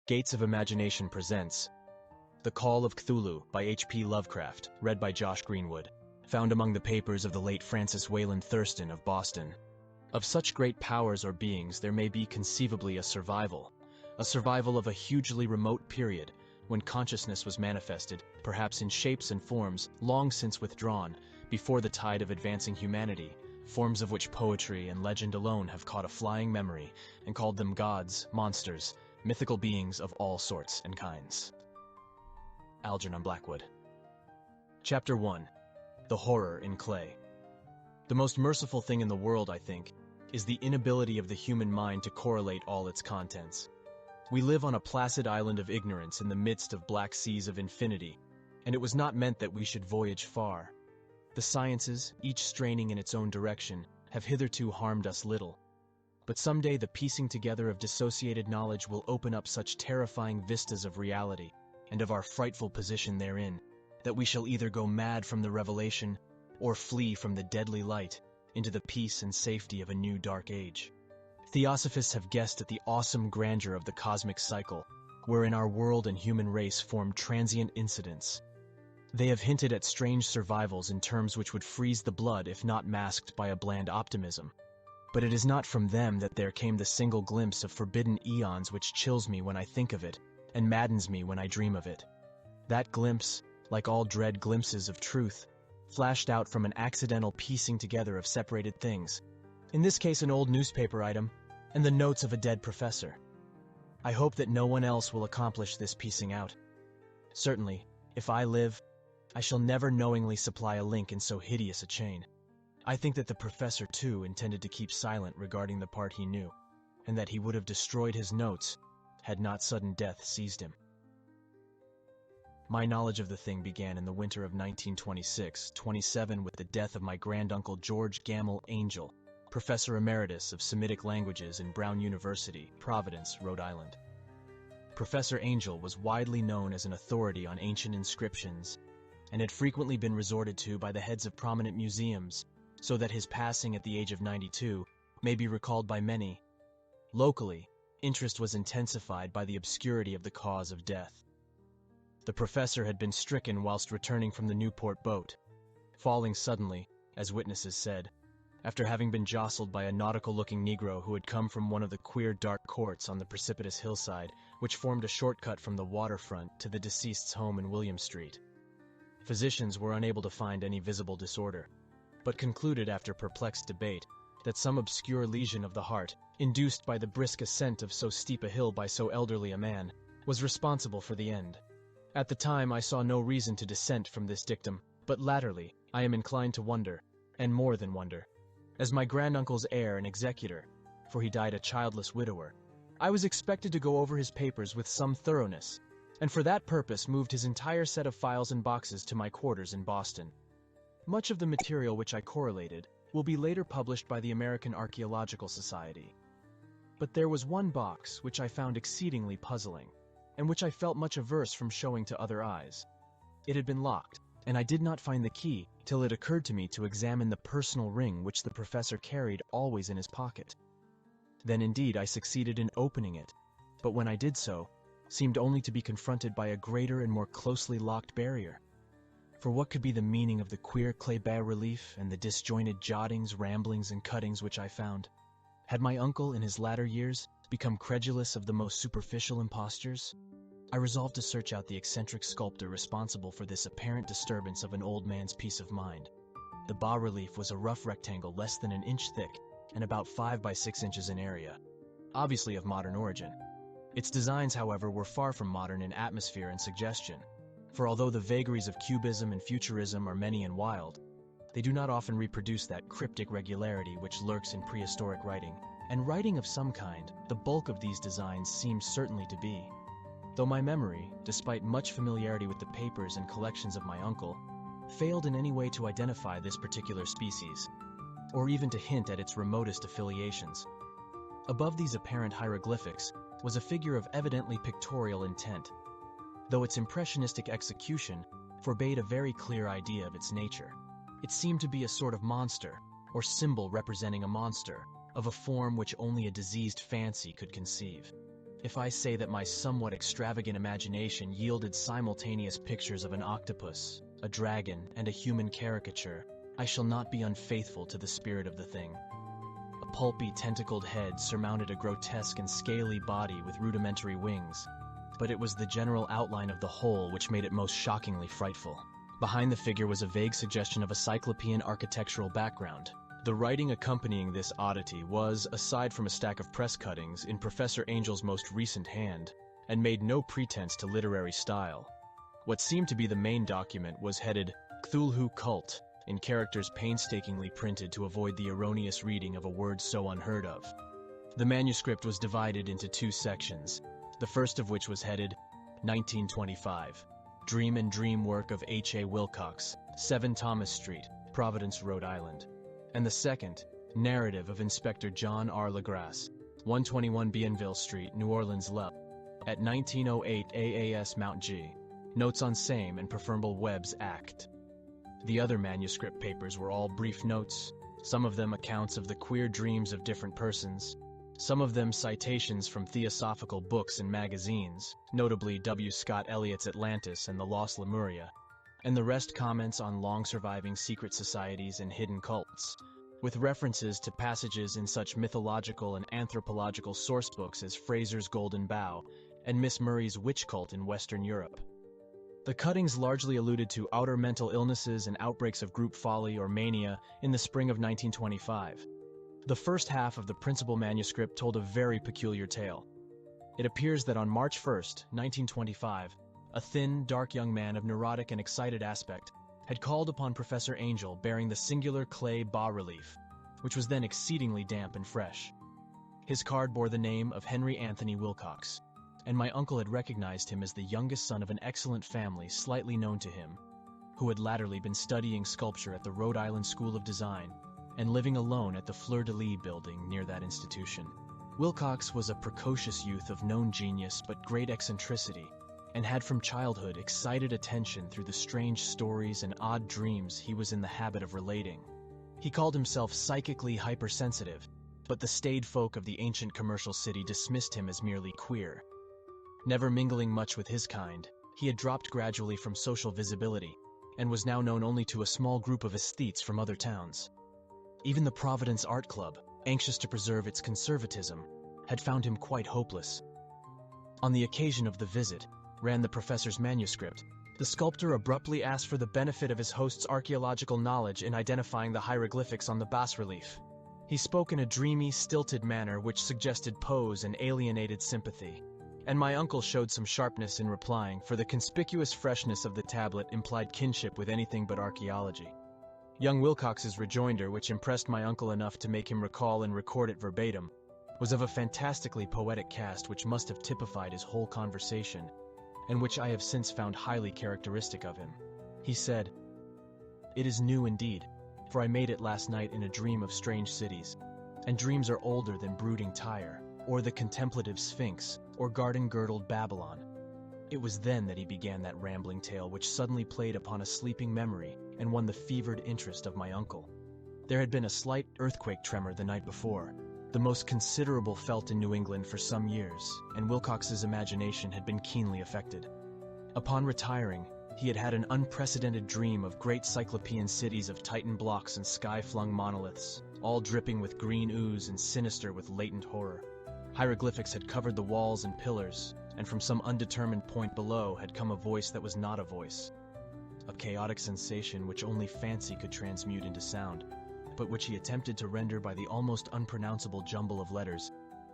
Gates of Imagination presents The Call of Cthulhu by H.P. Lovecraft, read by Josh Greenwood, found among the papers of the late Francis Wayland Thurston of Boston. Of such great powers or beings there may be conceivably a survival of a hugely remote period when consciousness was manifested, perhaps in shapes and forms long since withdrawn, before the tide of advancing humanity, forms of which poetry and legend alone have caught a flying memory and called them gods, monsters, mythical beings of all sorts and kinds. Algernon Blackwood. Chapter 1. The Horror in Clay. The most merciful thing in the world, I think, is the inability of the human mind to correlate all its contents. We live on a placid island of ignorance in the midst of black seas of infinity, and it was not meant that we should voyage far. The sciences, each straining in its own direction, have hitherto harmed us little. But someday the piecing together of dissociated knowledge will open up such terrifying vistas of reality, and of our frightful position therein, that we shall either go mad from the revelation, or flee from the deadly light into the peace and safety of a new dark age. Theosophists have guessed at the awesome grandeur of the cosmic cycle, wherein our world and human race form transient incidents. They have hinted at strange survivals in terms which would freeze the blood if not masked by a bland optimism. But it is not from them that there came the single glimpse of forbidden eons which chills me when I think of it, and maddens me when I dream of it. That glimpse, like all dread glimpses of truth, flashed out from an accidental piecing together of separated things, in this case an old newspaper item, and the notes of a dead professor. I hope that no one else will accomplish this piecing out. Certainly, if I live, I shall never knowingly supply a link in so hideous a chain. I think that the professor, too, intended to keep silent regarding the part he knew, and that he would have destroyed his notes had not sudden death seized him. My knowledge of the thing began in the winter of 1926-27 with the death of my granduncle George Gamble Angel, Professor Emeritus of Semitic Languages in Brown University, Providence, Rhode Island. Professor Angel was widely known as an authority on ancient inscriptions, and had frequently been resorted to by the heads of prominent museums, so that his passing at the age of 92 may be recalled by many. Locally, interest was intensified by the obscurity of the cause of death. The professor had been stricken whilst returning from the Newport boat, falling suddenly, as witnesses said, after having been jostled by a nautical-looking Negro who had come from one of the queer dark courts on the precipitous hillside which formed a shortcut from the waterfront to the deceased's home in William Street. Physicians were unable to find any visible disorder, but concluded after perplexed debate that some obscure lesion of the heart, induced by the brisk ascent of so steep a hill by so elderly a man, was responsible for the end. At the time I saw no reason to dissent from this dictum, but latterly I am inclined to wonder, and more than wonder. As my granduncle's heir and executor, for he died a childless widower, I was expected to go over his papers with some thoroughness, and for that purpose moved his entire set of files and boxes to my quarters in Boston. Much of the material which I correlated will be later published by the American Archaeological Society. But there was one box which I found exceedingly puzzling, and which I felt much averse from showing to other eyes. It had been locked, and I did not find the key till it occurred to me to examine the personal ring which the professor carried always in his pocket. Then indeed I succeeded in opening it, but when I did so, seemed only to be confronted by a greater and more closely locked barrier. For what could be the meaning of the queer clay bas-relief and the disjointed jottings, ramblings, and cuttings which I found? Had my uncle, in his latter years, become credulous of the most superficial impostures? I resolved to search out the eccentric sculptor responsible for this apparent disturbance of an old man's peace of mind. The bas-relief was a rough rectangle less than an inch thick and about 5 by 6 inches in area, obviously of modern origin. Its designs, however, were far from modern in atmosphere and suggestion, for although the vagaries of cubism and futurism are many and wild, they do not often reproduce that cryptic regularity which lurks in prehistoric writing, and writing of some kind, the bulk of these designs seems certainly to be. Though my memory, despite much familiarity with the papers and collections of my uncle, failed in any way to identify this particular species, or even to hint at its remotest affiliations. Above these apparent hieroglyphics was a figure of evidently pictorial intent, though its impressionistic execution forbade a very clear idea of its nature. It seemed to be a sort of monster, or symbol representing a monster, of a form which only a diseased fancy could conceive. if I say that my somewhat extravagant imagination yielded simultaneous pictures of an octopus, a dragon, and a human caricature, I shall not be unfaithful to the spirit of the thing. A pulpy, tentacled head surmounted a grotesque and scaly body with rudimentary wings, but it was the general outline of the whole which made it most shockingly frightful. Behind the figure was a vague suggestion of a cyclopean architectural background. The writing accompanying this oddity was, aside from a stack of press cuttings, in Professor Angel's most recent hand, and made no pretense to literary style. What seemed to be the main document was headed Cthulhu Cult, in characters painstakingly printed to avoid the erroneous reading of a word so unheard of. The manuscript was divided into two sections, the first of which was headed 1925, Dream and Dream Work of H.A. Wilcox, 7 Thomas Street, Providence, Rhode Island, and the second, Narrative of Inspector John R. Legrasse, 121 Bienville Street, New Orleans, Lub, at 1908 AAS Mount G. Notes on Same and Preferable Webb's Act. The other manuscript papers were all brief notes, some of them accounts of the queer dreams of different persons, some of them citations from theosophical books and magazines, notably W. Scott Eliot's Atlantis and the Lost Lemuria, and the rest comments on long-surviving secret societies and hidden cults, with references to passages in such mythological and anthropological sourcebooks as Fraser's Golden Bough and Miss Murray's Witch Cult in Western Europe. The cuttings largely alluded to outer mental illnesses and outbreaks of group folly or mania in the spring of 1925. The first half of the principal manuscript told a very peculiar tale. It appears that on March 1st, 1925, a thin, dark young man of neurotic and excited aspect had called upon Professor Angel bearing the singular clay bas-relief, which was then exceedingly damp and fresh. His card bore the name of Henry Anthony Wilcox, and my uncle had recognized him as the youngest son of an excellent family slightly known to him, who had latterly been studying sculpture at the Rhode Island School of Design and living alone at the Fleur-de-Lis building near that institution. Wilcox was a precocious youth of known genius but great eccentricity, and had from childhood excited attention through the strange stories and odd dreams he was in the habit of relating. He called himself psychically hypersensitive, but the staid folk of the ancient commercial city dismissed him as merely queer. Never mingling much with his kind, he had dropped gradually from social visibility, and was now known only to a small group of aesthetes from other towns. Even the Providence Art Club, anxious to preserve its conservatism, had found him quite hopeless. On the occasion of the visit, ran the professor's manuscript, the sculptor abruptly asked for the benefit of his host's archaeological knowledge in identifying the hieroglyphics on the bas-relief. He spoke in a dreamy, stilted manner which suggested pose and alienated sympathy, and my uncle showed some sharpness in replying, for the conspicuous freshness of the tablet implied kinship with anything but archaeology. Young Wilcox's rejoinder, which impressed my uncle enough to make him recall and record it verbatim, was of a fantastically poetic cast which must have typified his whole conversation, and which I have since found highly characteristic of him. He said, "It is new indeed, for I made it last night in a dream of strange cities, and dreams are older than brooding Tyre, or the contemplative Sphinx, or garden-girdled Babylon." It was then that he began that rambling tale which suddenly played upon a sleeping memory and won the fevered interest of my uncle. There had been a slight earthquake tremor the night before, the most considerable felt in New England for some years, and Wilcox's imagination had been keenly affected. Upon retiring, he had had an unprecedented dream of great cyclopean cities of Titan blocks and sky-flung monoliths, all dripping with green ooze and sinister with latent horror. Hieroglyphics had covered the walls and pillars, and from some undetermined point below had come a voice that was not a voice, a chaotic sensation which only fancy could transmute into sound, but which he attempted to render by the almost unpronounceable jumble of letters,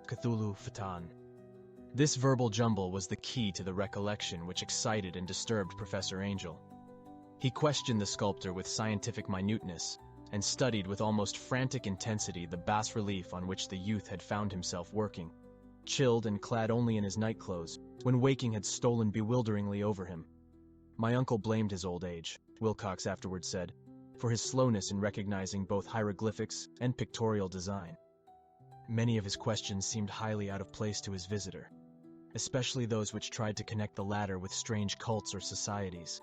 Cthulhu Fatan. This verbal jumble was the key to the recollection which excited and disturbed Professor Angel. He questioned the sculptor with scientific minuteness, and studied with almost frantic intensity the bas-relief on which the youth had found himself working, chilled and clad only in his nightclothes, when waking had stolen bewilderingly over him. My uncle blamed his old age, Wilcox afterward said, for his slowness in recognizing both hieroglyphics and pictorial design. Many of his questions seemed highly out of place to his visitor, especially those which tried to connect the latter with strange cults or societies.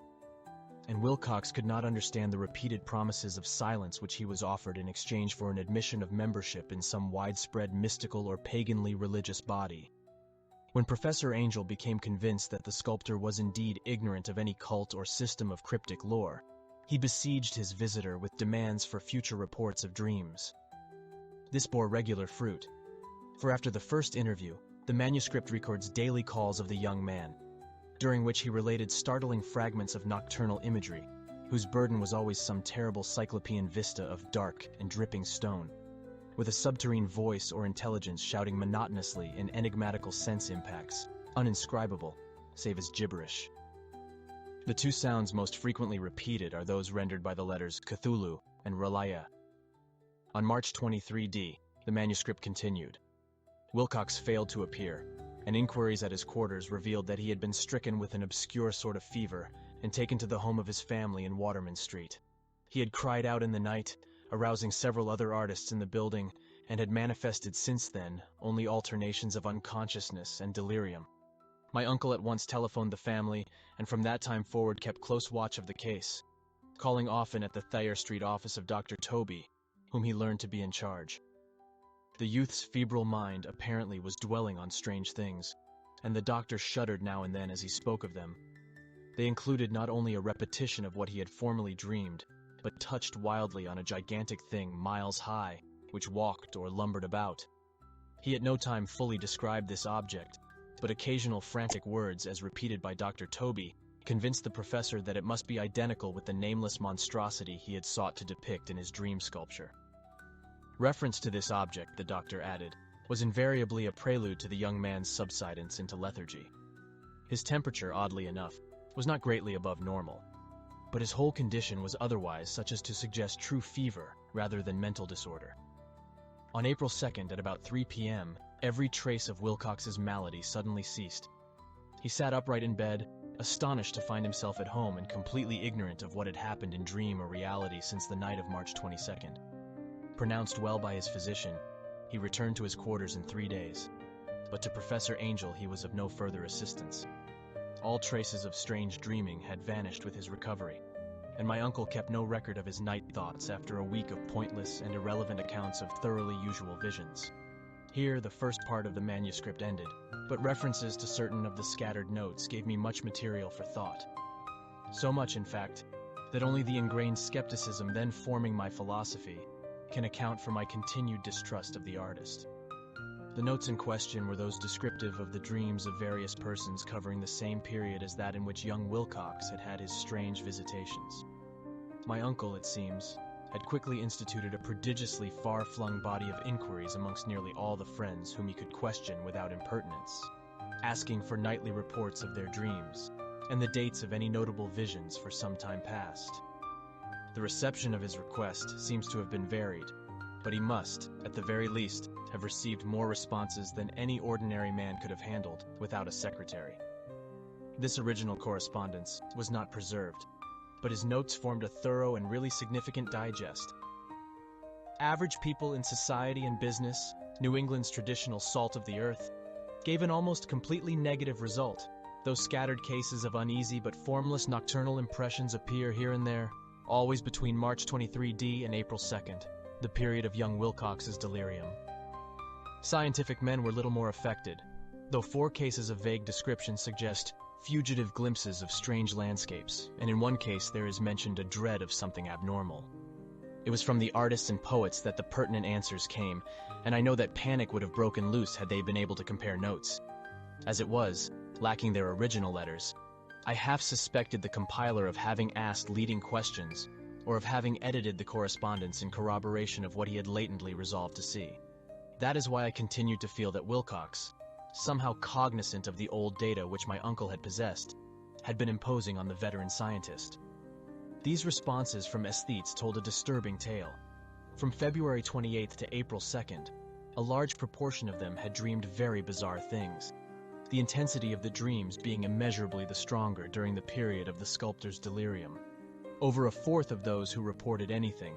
And Wilcox could not understand the repeated promises of silence which he was offered in exchange for an admission of membership in some widespread mystical or paganly religious body. When Professor Angel became convinced that the sculptor was indeed ignorant of any cult or system of cryptic lore, he besieged his visitor with demands for future reports of dreams. This bore regular fruit, for after the first interview, the manuscript records daily calls of the young man, during which he related startling fragments of nocturnal imagery, whose burden was always some terrible cyclopean vista of dark and dripping stone, with a subterranean voice or intelligence shouting monotonously in enigmatical sense impacts, uninscribable, save as gibberish. The two sounds most frequently repeated are those rendered by the letters Cthulhu and Relaya. On March 23d, the manuscript continued. Wilcox failed to appear, and inquiries at his quarters revealed that he had been stricken with an obscure sort of fever and taken to the home of his family in Waterman Street. He had cried out in the night, arousing several other artists in the building, and had manifested since then only alternations of unconsciousness and delirium. My uncle at once telephoned the family, and from that time forward kept close watch of the case, calling often at the Thayer Street office of Dr. Toby, whom he learned to be in charge. The youth's febrile mind apparently was dwelling on strange things, and the doctor shuddered now and then as he spoke of them. They included not only a repetition of what he had formerly dreamed, but touched wildly on a gigantic thing miles high, which walked or lumbered about. He at no time fully described this object, but occasional frantic words, as repeated by Dr. Toby, convinced the professor that it must be identical with the nameless monstrosity he had sought to depict in his dream sculpture. Reference to this object, the doctor added, was invariably a prelude to the young man's subsidence into lethargy. His temperature, oddly enough, was not greatly above normal, but his whole condition was otherwise such as to suggest true fever rather than mental disorder. On April 2nd at about 3 p.m., every trace of Wilcox's malady suddenly ceased. He sat upright in bed, astonished to find himself at home and completely ignorant of what had happened in dream or reality since the night of March 22nd. Pronounced well by his physician, he returned to his quarters in 3 days, but to Professor Angel he was of no further assistance. All traces of strange dreaming had vanished with his recovery, and my uncle kept no record of his night thoughts after a week of pointless and irrelevant accounts of thoroughly usual visions. Here the first part of the manuscript ended, but references to certain of the scattered notes gave me much material for thought. So much, in fact, that only the ingrained skepticism then forming my philosophy can account for my continued distrust of the artist. The notes in question were those descriptive of the dreams of various persons covering the same period as that in which young Wilcox had had his strange visitations. My uncle, it seems, had quickly instituted a prodigiously far-flung body of inquiries amongst nearly all the friends whom he could question without impertinence, asking for nightly reports of their dreams, and the dates of any notable visions for some time past. The reception of his request seems to have been varied, but he must, at the very least, have received more responses than any ordinary man could have handled without a secretary. This original correspondence was not preserved, but his notes formed a thorough and really significant digest. Average people in society and business, New England's traditional salt of the earth, gave an almost completely negative result, though scattered cases of uneasy but formless nocturnal impressions appear here and there, always between March 23d and April 2nd, the period of young Wilcox's delirium. Scientific men were little more affected, though 4 cases of vague description suggest fugitive glimpses of strange landscapes, and in one case there is mentioned a dread of something abnormal. It was from the artists and poets that the pertinent answers came, and I know that panic would have broken loose had they been able to compare notes. As it was, lacking their original letters, I half suspected the compiler of having asked leading questions, or of having edited the correspondence in corroboration of what he had latently resolved to see. That is why I continued to feel that Wilcox, somehow cognizant of the old data which my uncle had possessed, had been imposing on the veteran scientist. These responses from aesthetes told a disturbing tale. From February 28th to April 2nd, a large proportion of them had dreamed very bizarre things, the intensity of the dreams being immeasurably the stronger during the period of the sculptor's delirium. Over a fourth of those who reported anything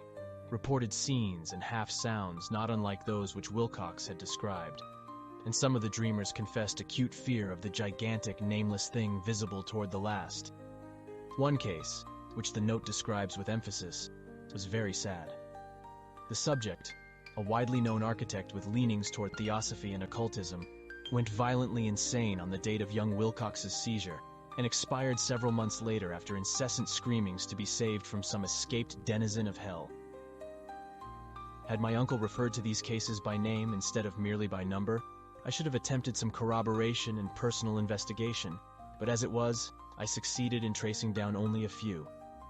reported scenes and half-sounds not unlike those which Wilcox had described, and some of the dreamers confessed acute fear of the gigantic, nameless thing visible toward the last. One case, which the note describes with emphasis, was very sad. The subject, a widely known architect with leanings toward theosophy and occultism, went violently insane on the date of young Wilcox's seizure, and expired several months later after incessant screamings to be saved from some escaped denizen of hell. Had my uncle referred to these cases by name instead of merely by number, I should have attempted some corroboration and personal investigation, but as it was, I succeeded in tracing down only a few.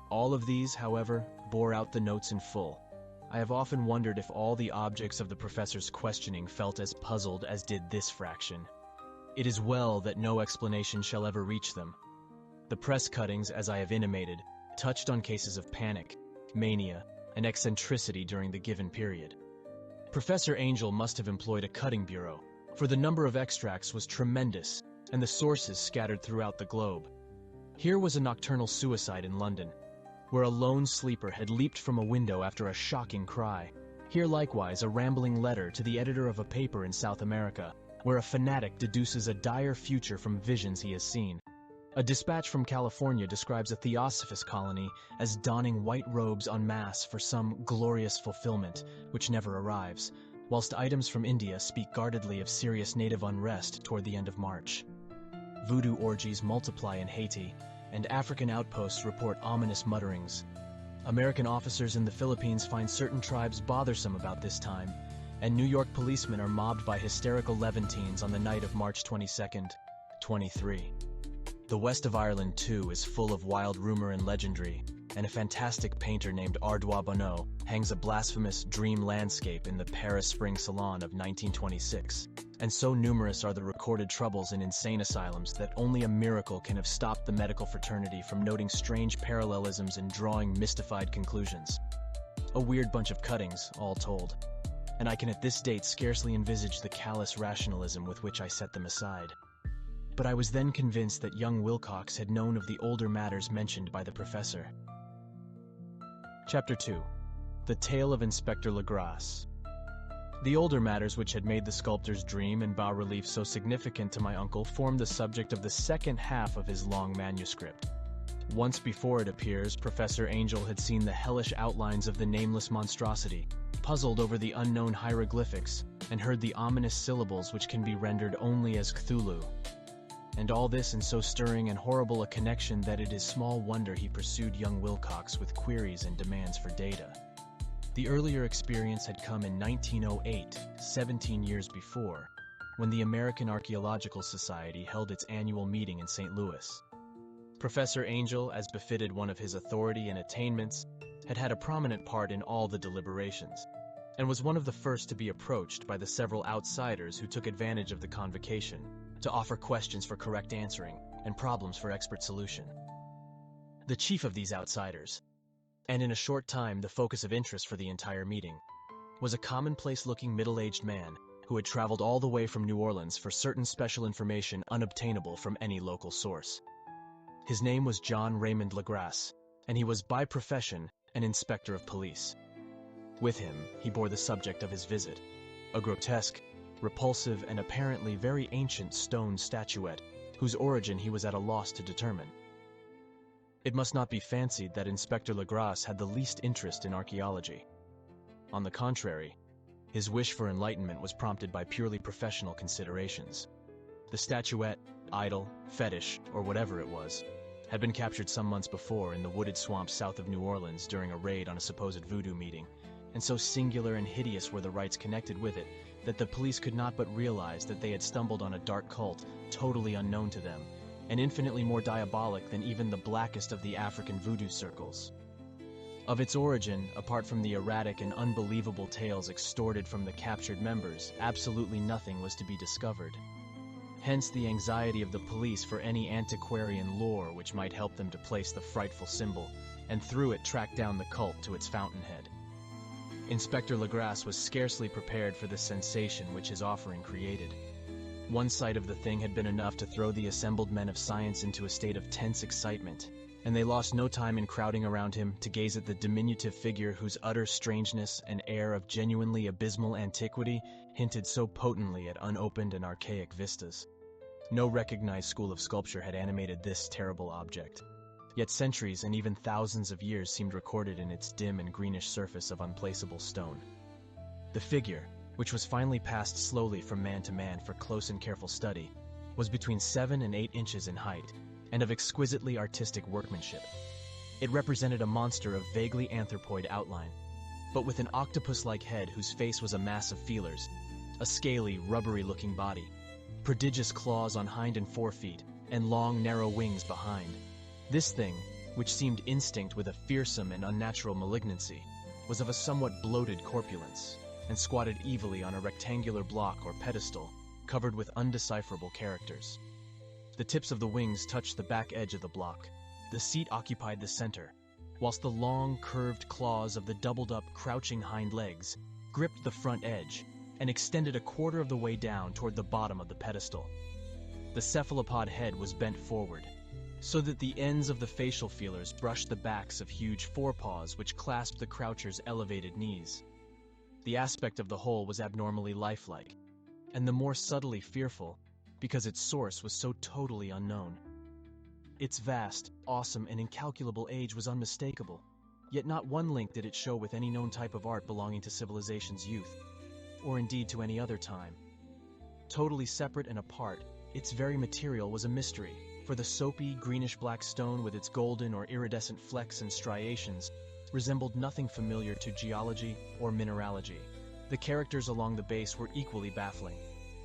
All of these, however, bore out the notes in full. I have often wondered if all the objects of the professor's questioning felt as puzzled as did this fraction. It is well that no explanation shall ever reach them. The press cuttings, as I have intimated, touched on cases of panic, mania, and eccentricity during the given period. Professor Angel must have employed a cutting bureau, for the number of extracts was tremendous, and the sources scattered throughout the globe. Here was a nocturnal suicide in London, where a lone sleeper had leaped from a window after a shocking cry. Here likewise a rambling letter to the editor of a paper in South America, where a fanatic deduces a dire future from visions he has seen. A dispatch from California describes a Theosophist colony as donning white robes en masse for some glorious fulfillment, which never arrives, whilst items from India speak guardedly of serious native unrest toward the end of March. Voodoo orgies multiply in Haiti, and African outposts report ominous mutterings. American officers in the Philippines find certain tribes bothersome about this time, and New York policemen are mobbed by hysterical Levantines on the night of March 22nd, 23. The west of Ireland, too, is full of wild rumor and legendary, and a fantastic painter named Ardois Bonneau hangs a blasphemous dream landscape in the Paris Spring Salon of 1926. And so numerous are the recorded troubles in insane asylums that only a miracle can have stopped the medical fraternity from noting strange parallelisms and drawing mystified conclusions. A weird bunch of cuttings, all told, and I can at this date scarcely envisage the callous rationalism with which I set them aside. But I was then convinced that young Wilcox had known of the older matters mentioned by the professor. Chapter 2. The Tale of Inspector Legrasse. The older matters which had made the sculptor's dream and bas-relief so significant to my uncle formed the subject of the second half of his long manuscript. Once before, it appears, Professor Angel had seen the hellish outlines of the nameless monstrosity, puzzled over the unknown hieroglyphics, and heard the ominous syllables which can be rendered only as Cthulhu. And all this in so stirring and horrible a connection that it is small wonder he pursued young Wilcox with queries and demands for data. The earlier experience had come in 1908, 17 years before, when the American Archaeological Society held its annual meeting in St. Louis. Professor Angel, as befitted one of his authority and attainments, had had a prominent part in all the deliberations, and was one of the first to be approached by the several outsiders who took advantage of the convocation to offer questions for correct answering and problems for expert solution. The chief of these outsiders, and in a short time the focus of interest for the entire meeting, was a commonplace-looking middle-aged man who had traveled all the way from New Orleans for certain special information unobtainable from any local source. His name was John Raymond Legrasse, and he was by profession an inspector of police. With him, he bore the subject of his visit, a grotesque, repulsive, and apparently very ancient stone statuette, whose origin he was at a loss to determine. It must not be fancied that Inspector Legrasse had the least interest in archaeology. On the contrary, his wish for enlightenment was prompted by purely professional considerations. The statuette, idol, fetish, or whatever it was, had been captured some months before in the wooded swamps south of New Orleans during a raid on a supposed voodoo meeting, and so singular and hideous were the rites connected with it that the police could not but realize that they had stumbled on a dark cult totally unknown to them, and infinitely more diabolic than even the blackest of the African voodoo circles. Of its origin, apart from the erratic and unbelievable tales extorted from the captured members, absolutely nothing was to be discovered. Hence the anxiety of the police for any antiquarian lore which might help them to place the frightful symbol, and through it track down the cult to its fountainhead. Inspector Legrasse was scarcely prepared for the sensation which his offering created. One sight of the thing had been enough to throw the assembled men of science into a state of tense excitement, and they lost no time in crowding around him to gaze at the diminutive figure whose utter strangeness and air of genuinely abysmal antiquity hinted so potently at unopened and archaic vistas. No recognized school of sculpture had animated this terrible object, yet centuries and even thousands of years seemed recorded in its dim and greenish surface of unplaceable stone. The figure, which was finally passed slowly from man to man for close and careful study, was between 7 and 8 inches in height, and of exquisitely artistic workmanship. It represented a monster of vaguely anthropoid outline, but with an octopus-like head whose face was a mass of feelers, a scaly, rubbery-looking body, prodigious claws on hind and forefeet, and long, narrow wings behind. This thing, which seemed instinct with a fearsome and unnatural malignancy, was of a somewhat bloated corpulence, and squatted evilly on a rectangular block or pedestal covered with undecipherable characters. The tips of the wings touched the back edge of the block. The seat occupied the center, whilst the long, curved claws of the doubled-up, crouching hind legs gripped the front edge and extended a quarter of the way down toward the bottom of the pedestal. The cephalopod head was bent forward, so that the ends of the facial feelers brushed the backs of huge forepaws which clasped the croucher's elevated knees. The aspect of the whole was abnormally lifelike, and the more subtly fearful because its source was so totally unknown. Its vast, awesome, and incalculable age was unmistakable, yet not one link did it show with any known type of art belonging to civilization's youth, or indeed to any other time. Totally separate and apart, its very material was a mystery, for the soapy, greenish-black stone with its golden or iridescent flecks and striations resembled nothing familiar to geology or mineralogy. The characters along the base were equally baffling,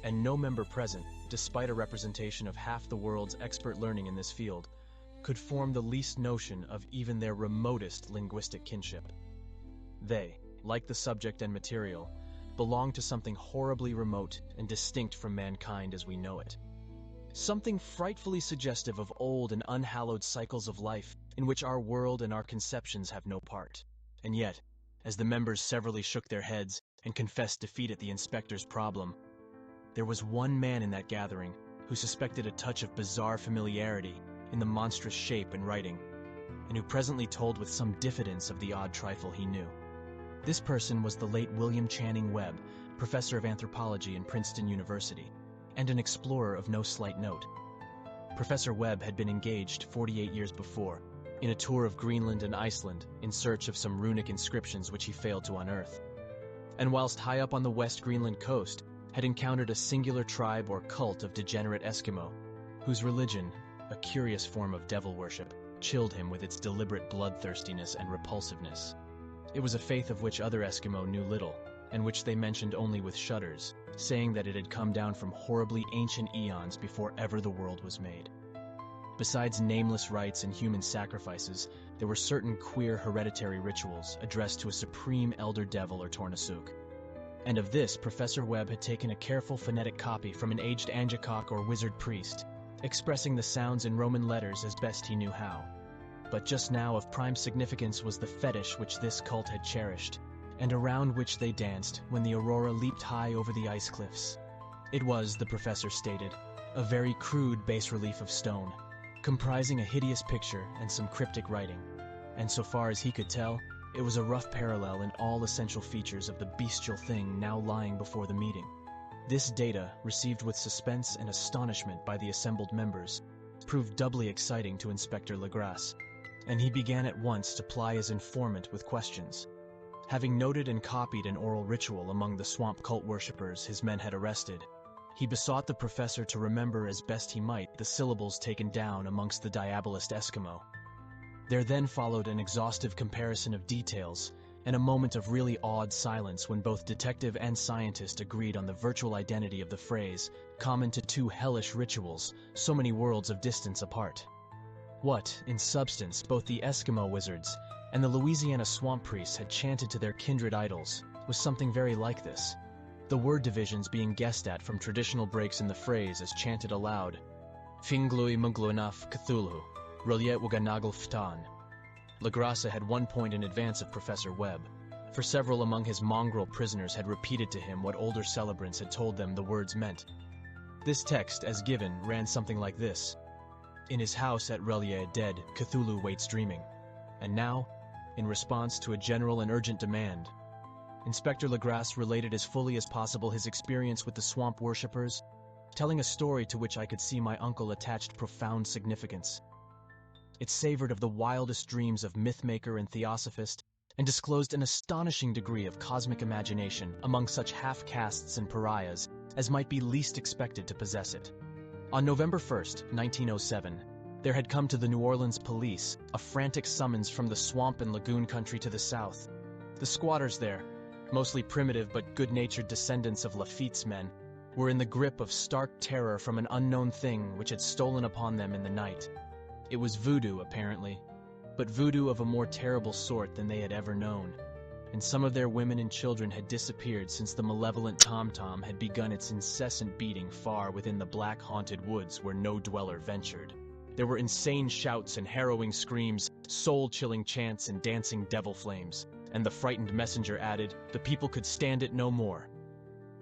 and no member present, despite a representation of half the world's expert learning in this field, could form the least notion of even their remotest linguistic kinship. They, like the subject and material, belonged to something horribly remote and distinct from mankind as we know it. Something frightfully suggestive of old and unhallowed cycles of life in which our world and our conceptions have no part. And yet, as the members severally shook their heads and confessed defeat at the inspector's problem, there was one man in that gathering who suspected a touch of bizarre familiarity in the monstrous shape and writing, and who presently told with some diffidence of the odd trifle he knew. This person was the late William Channing Webb, professor of anthropology in Princeton University, and an explorer of no slight note. Professor Webb had been engaged 48 years before in a tour of Greenland and Iceland in search of some runic inscriptions which he failed to unearth, and whilst high up on the West Greenland coast had encountered a singular tribe or cult of degenerate Eskimo, whose religion, a curious form of devil worship, chilled him with its deliberate bloodthirstiness and repulsiveness. It was a faith of which other Eskimo knew little, and which they mentioned only with shudders, saying that it had come down from horribly ancient eons before ever the world was made. Besides nameless rites and human sacrifices, there were certain queer hereditary rituals addressed to a supreme elder devil or Tornasuk. And of this, Professor Webb had taken a careful phonetic copy from an aged Angakok or wizard priest, expressing the sounds in Roman letters as best he knew how. But just now of prime significance was the fetish which this cult had cherished, and around which they danced when the aurora leaped high over the ice cliffs. It was, the professor stated, a very crude bas-relief of stone, comprising a hideous picture and some cryptic writing, and so far as he could tell, it was a rough parallel in all essential features of the bestial thing now lying before the meeting. This data, received with suspense and astonishment by the assembled members, proved doubly exciting to Inspector Legrasse, and he began at once to ply his informant with questions. Having noted and copied an oral ritual among the swamp cult worshippers his men had arrested, he besought the professor to remember as best he might the syllables taken down amongst the diabolist Eskimo. There then followed an exhaustive comparison of details, and a moment of really awed silence when both detective and scientist agreed on the virtual identity of the phrase, common to two hellish rituals so many worlds of distance apart. What, in substance, both the Eskimo wizards and the Louisiana swamp priests had chanted to their kindred idols was something very like this, the word divisions being guessed at from traditional breaks in the phrase as chanted aloud. Finglui mugluanaf Cthulhu, Rolyet Waganagal Ftan. Legrasse had 1 point in advance of Professor Webb, for several among his mongrel prisoners had repeated to him what older celebrants had told them the words meant. This text, as given, ran something like this. In his house at Relia dead, Cthulhu waits dreaming. And now, in response to a general and urgent demand, Inspector Legrasse related as fully as possible his experience with the swamp worshippers, telling a story to which I could see my uncle attached profound significance. It savored of the wildest dreams of mythmaker and theosophist, and disclosed an astonishing degree of cosmic imagination among such half-castes and pariahs as might be least expected to possess it. On November 1st, 1907, there had come to the New Orleans police a frantic summons from the swamp and lagoon country to the south. The squatters there, mostly primitive but good-natured descendants of Lafitte's men, were in the grip of stark terror from an unknown thing which had stolen upon them in the night. It was voodoo, apparently, but voodoo of a more terrible sort than they had ever known, and some of their women and children had disappeared since the malevolent tom-tom had begun its incessant beating far within the black haunted woods where no dweller ventured. There were insane shouts and harrowing screams, soul-chilling chants and dancing devil flames, and the frightened messenger added, the people could stand it no more.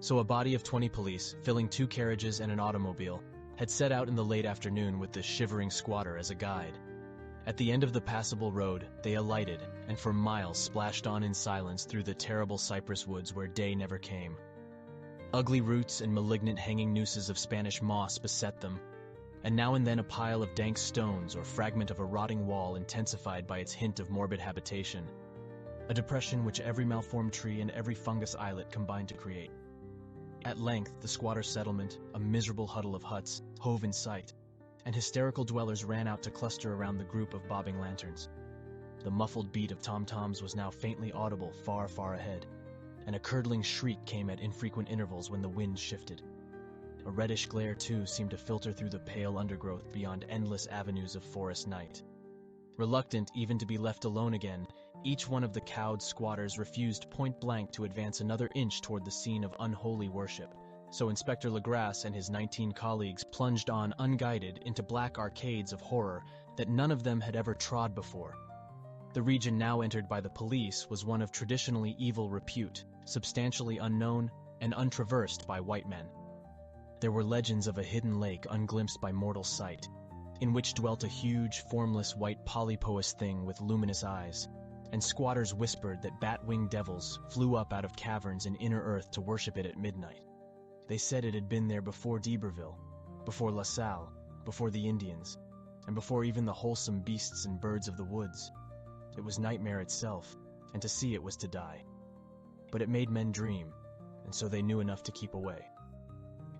So a body of 20 police, filling 2 carriages and an automobile, had set out in the late afternoon with the shivering squatter as a guide. At the end of the passable road, they alighted, and for miles splashed on in silence through the terrible cypress woods where day never came. Ugly roots and malignant hanging nooses of Spanish moss beset them, and now and then a pile of dank stones or fragment of a rotting wall intensified by its hint of morbid habitation, a depression which every malformed tree and every fungus islet combined to create. At length, the squatter settlement, a miserable huddle of huts, hove in sight, and hysterical dwellers ran out to cluster around the group of bobbing lanterns. The muffled beat of tom-toms was now faintly audible far, far ahead, and a curdling shriek came at infrequent intervals when the wind shifted. A reddish glare, too, seemed to filter through the pale undergrowth beyond endless avenues of forest night. Reluctant even to be left alone again, each one of the cowed squatters refused point-blank to advance another inch toward the scene of unholy worship, so Inspector Legrasse and his 19 colleagues plunged on unguided into black arcades of horror that none of them had ever trod before. The region now entered by the police was one of traditionally evil repute, substantially unknown and untraversed by white men. There were legends of a hidden lake unglimpsed by mortal sight, in which dwelt a huge, formless white polypoous thing with luminous eyes, and squatters whispered that bat-winged devils flew up out of caverns in inner earth to worship it at midnight. They said it had been there before d'Iberville, before La Salle, before the Indians, and before even the wholesome beasts and birds of the woods. It was nightmare itself, and to see it was to die. But it made men dream, and so they knew enough to keep away.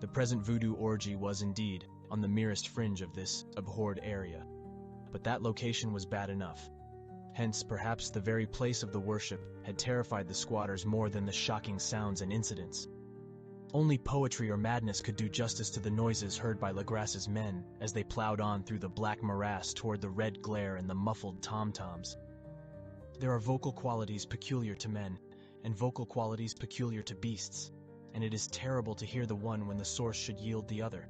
The present voodoo orgy was indeed on the merest fringe of this abhorred area, but that location was bad enough. Hence, perhaps the very place of the worship had terrified the squatters more than the shocking sounds and incidents. Only poetry or madness could do justice to the noises heard by Legrasse's men as they plowed on through the black morass toward the red glare and the muffled tom-toms. There are vocal qualities peculiar to men, and vocal qualities peculiar to beasts, and it is terrible to hear the one when the source should yield the other.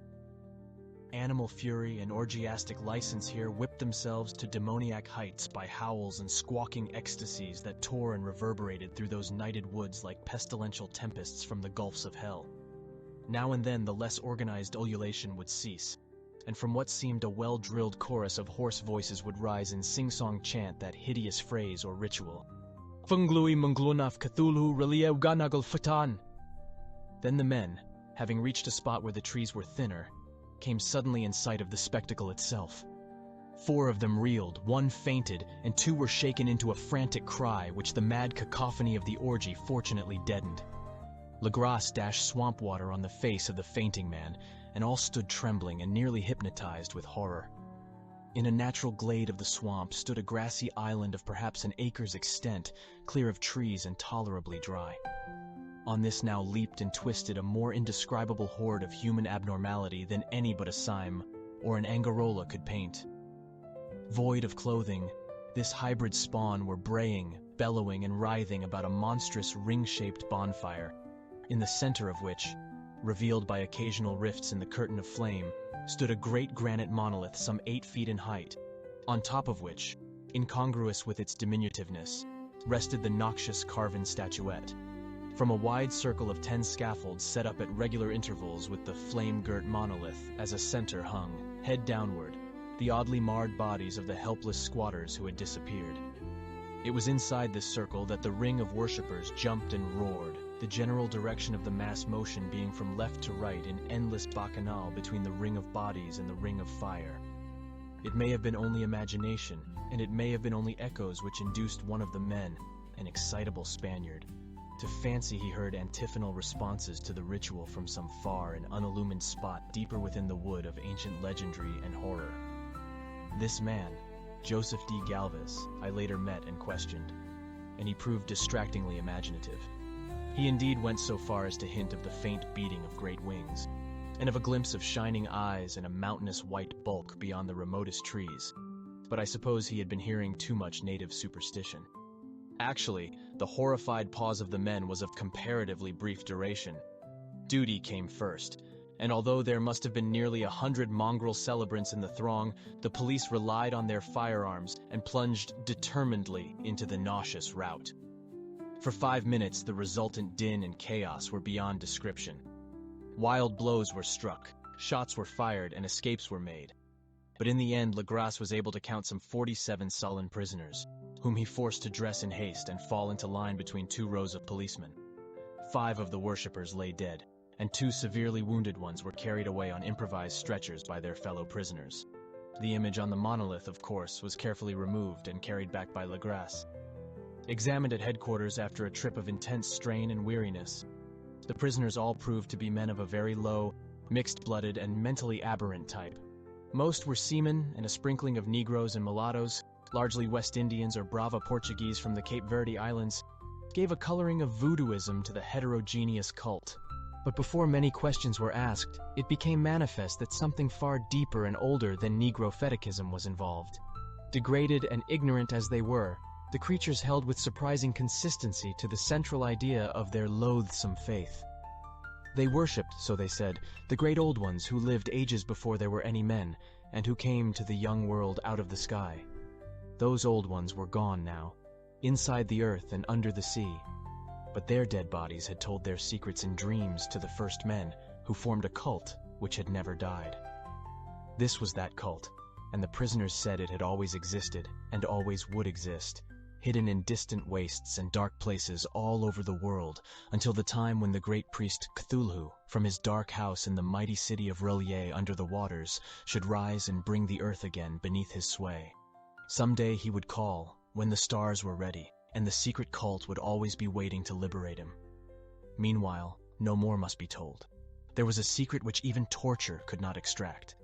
Animal fury and orgiastic license here whipped themselves to demoniac heights by howls and squawking ecstasies that tore and reverberated through those nighted woods like pestilential tempests from the gulfs of hell. Now and then the less organized ululation would cease, and from what seemed a well-drilled chorus of hoarse voices would rise in sing-song chant that hideous phrase or ritual. Funglui munglunaf Cthulhu relieu ganagal fatan. Then the men, having reached a spot where the trees were thinner, came suddenly in sight of the spectacle itself. 4 of them reeled, 1 fainted, and 2 were shaken into a frantic cry which the mad cacophony of the orgy fortunately deadened. Legrasse dashed swamp water on the face of the fainting man, and all stood trembling and nearly hypnotized with horror. In a natural glade of the swamp stood a grassy island of perhaps an acre's extent, clear of trees and tolerably dry. On this now leaped and twisted a more indescribable horde of human abnormality than any but a Sime or an Angarola could paint. Void of clothing, this hybrid spawn were braying, bellowing, and writhing about a monstrous ring-shaped bonfire, in the center of which, revealed by occasional rifts in the curtain of flame, stood a great granite monolith some 8 feet in height, on top of which, incongruous with its diminutiveness, rested the noxious carven statuette. From a wide circle of 10 scaffolds set up at regular intervals with the flame-girt monolith as a center hung, head downward, the oddly marred bodies of the helpless squatters who had disappeared. It was inside this circle that the ring of worshippers jumped and roared, the general direction of the mass motion being from left to right in endless bacchanal between the ring of bodies and the ring of fire. It may have been only imagination, and it may have been only echoes which induced one of the men, an excitable Spaniard, to fancy he heard antiphonal responses to the ritual from some far and unillumined spot deeper within the wood of ancient legendry and horror. This man, Joseph D. Galvez, I later met and questioned, and he proved distractingly imaginative. He indeed went so far as to hint of the faint beating of great wings, and of a glimpse of shining eyes and a mountainous white bulk beyond the remotest trees, but I suppose he had been hearing too much native superstition. Actually, the horrified pause of the men was of comparatively brief duration. Duty came first, and although there must have been nearly 100 mongrel celebrants in the throng, the police relied on their firearms and plunged determinedly into the nauseous rout. For 5 minutes, the resultant din and chaos were beyond description. Wild blows were struck, shots were fired, and escapes were made. But in the end, Legrasse was able to count some 47 sullen prisoners, whom he forced to dress in haste and fall into line between 2 rows of policemen. 5 of the worshippers lay dead, and 2 severely wounded ones were carried away on improvised stretchers by their fellow prisoners. The image on the monolith, of course, was carefully removed and carried back by Legrasse. Examined at headquarters after a trip of intense strain and weariness, the prisoners all proved to be men of a very low, mixed-blooded, and mentally aberrant type. Most were seamen, and a sprinkling of Negroes and mulattoes, largely West Indians or Brava Portuguese from the Cape Verde Islands, gave a coloring of voodooism to the heterogeneous cult. But before many questions were asked, it became manifest that something far deeper and older than Negro fetichism was involved. Degraded and ignorant as they were, the creatures held with surprising consistency to the central idea of their loathsome faith. They worshipped, so they said, the great old ones who lived ages before there were any men, and who came to the young world out of the sky. Those old ones were gone now, inside the earth and under the sea. But their dead bodies had told their secrets in dreams to the first men, who formed a cult which had never died. This was that cult, and the prisoners said it had always existed, and always would exist, hidden in distant wastes and dark places all over the world, until the time when the great priest Cthulhu, from his dark house in the mighty city of Relier under the waters, should rise and bring the earth again beneath his sway. Someday he would call, when the stars were ready, and the secret cult would always be waiting to liberate him. Meanwhile, no more must be told. There was a secret which even torture could not extract.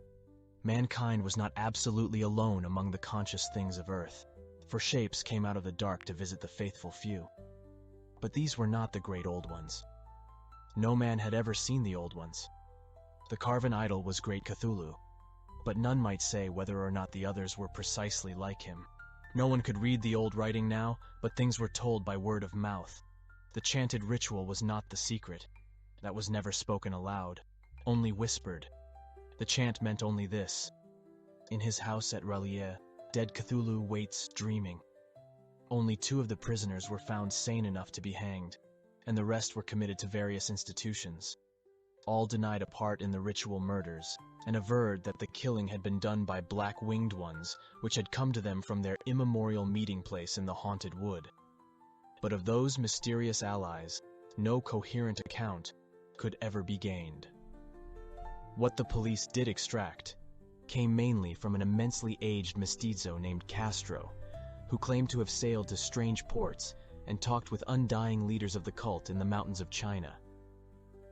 Mankind was not absolutely alone among the conscious things of earth, for shapes came out of the dark to visit the faithful few. But these were not the great old ones. No man had ever seen the old ones. The carven idol was great Cthulhu, but none might say whether or not the others were precisely like him. No one could read the old writing now, but things were told by word of mouth. The chanted ritual was not the secret. That was never spoken aloud, only whispered. The chant meant only this: in his house at Relier, dead Cthulhu waits dreaming. Only 2 of the prisoners were found sane enough to be hanged, and the rest were committed to various institutions. All denied a part in the ritual murders, and averred that the killing had been done by black-winged ones, which had come to them from their immemorial meeting place in the haunted wood. But of those mysterious allies, no coherent account could ever be gained. What the police did extract came mainly from an immensely aged mestizo named Castro, who claimed to have sailed to strange ports and talked with undying leaders of the cult in the mountains of China.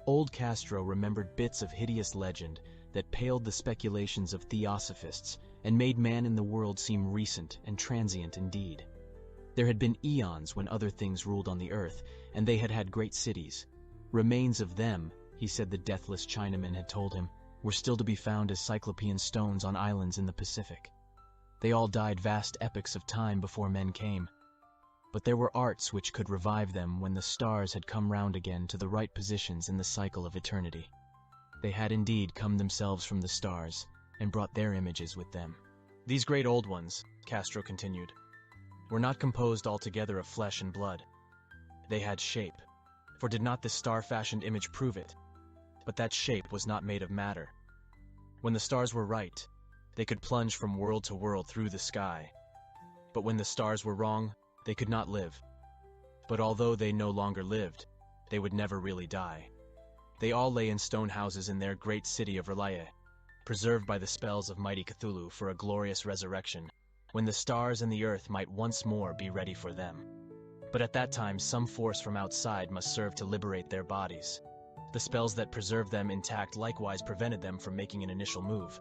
Old Castro remembered bits of hideous legend that paled the speculations of theosophists and made man in the world seem recent and transient indeed. There had been eons when other things ruled on the earth, and they had had great cities. Remains of them, he said the deathless Chinaman had told him, were still to be found as cyclopean stones on islands in the Pacific. They all died vast epochs of time before men came. But there were arts which could revive them when the stars had come round again to the right positions in the cycle of eternity. They had indeed come themselves from the stars, and brought their images with them. These great old ones, Castro continued, were not composed altogether of flesh and blood. They had shape, for did not this star-fashioned image prove it? But that shape was not made of matter. When the stars were right, they could plunge from world to world through the sky. But when the stars were wrong, they could not live. But although they no longer lived, they would never really die. They all lay in stone houses in their great city of Relier, preserved by the spells of mighty Cthulhu for a glorious resurrection, when the stars and the earth might once more be ready for them. But at that time, some force from outside must serve to liberate their bodies. The spells that preserved them intact likewise prevented them from making an initial move,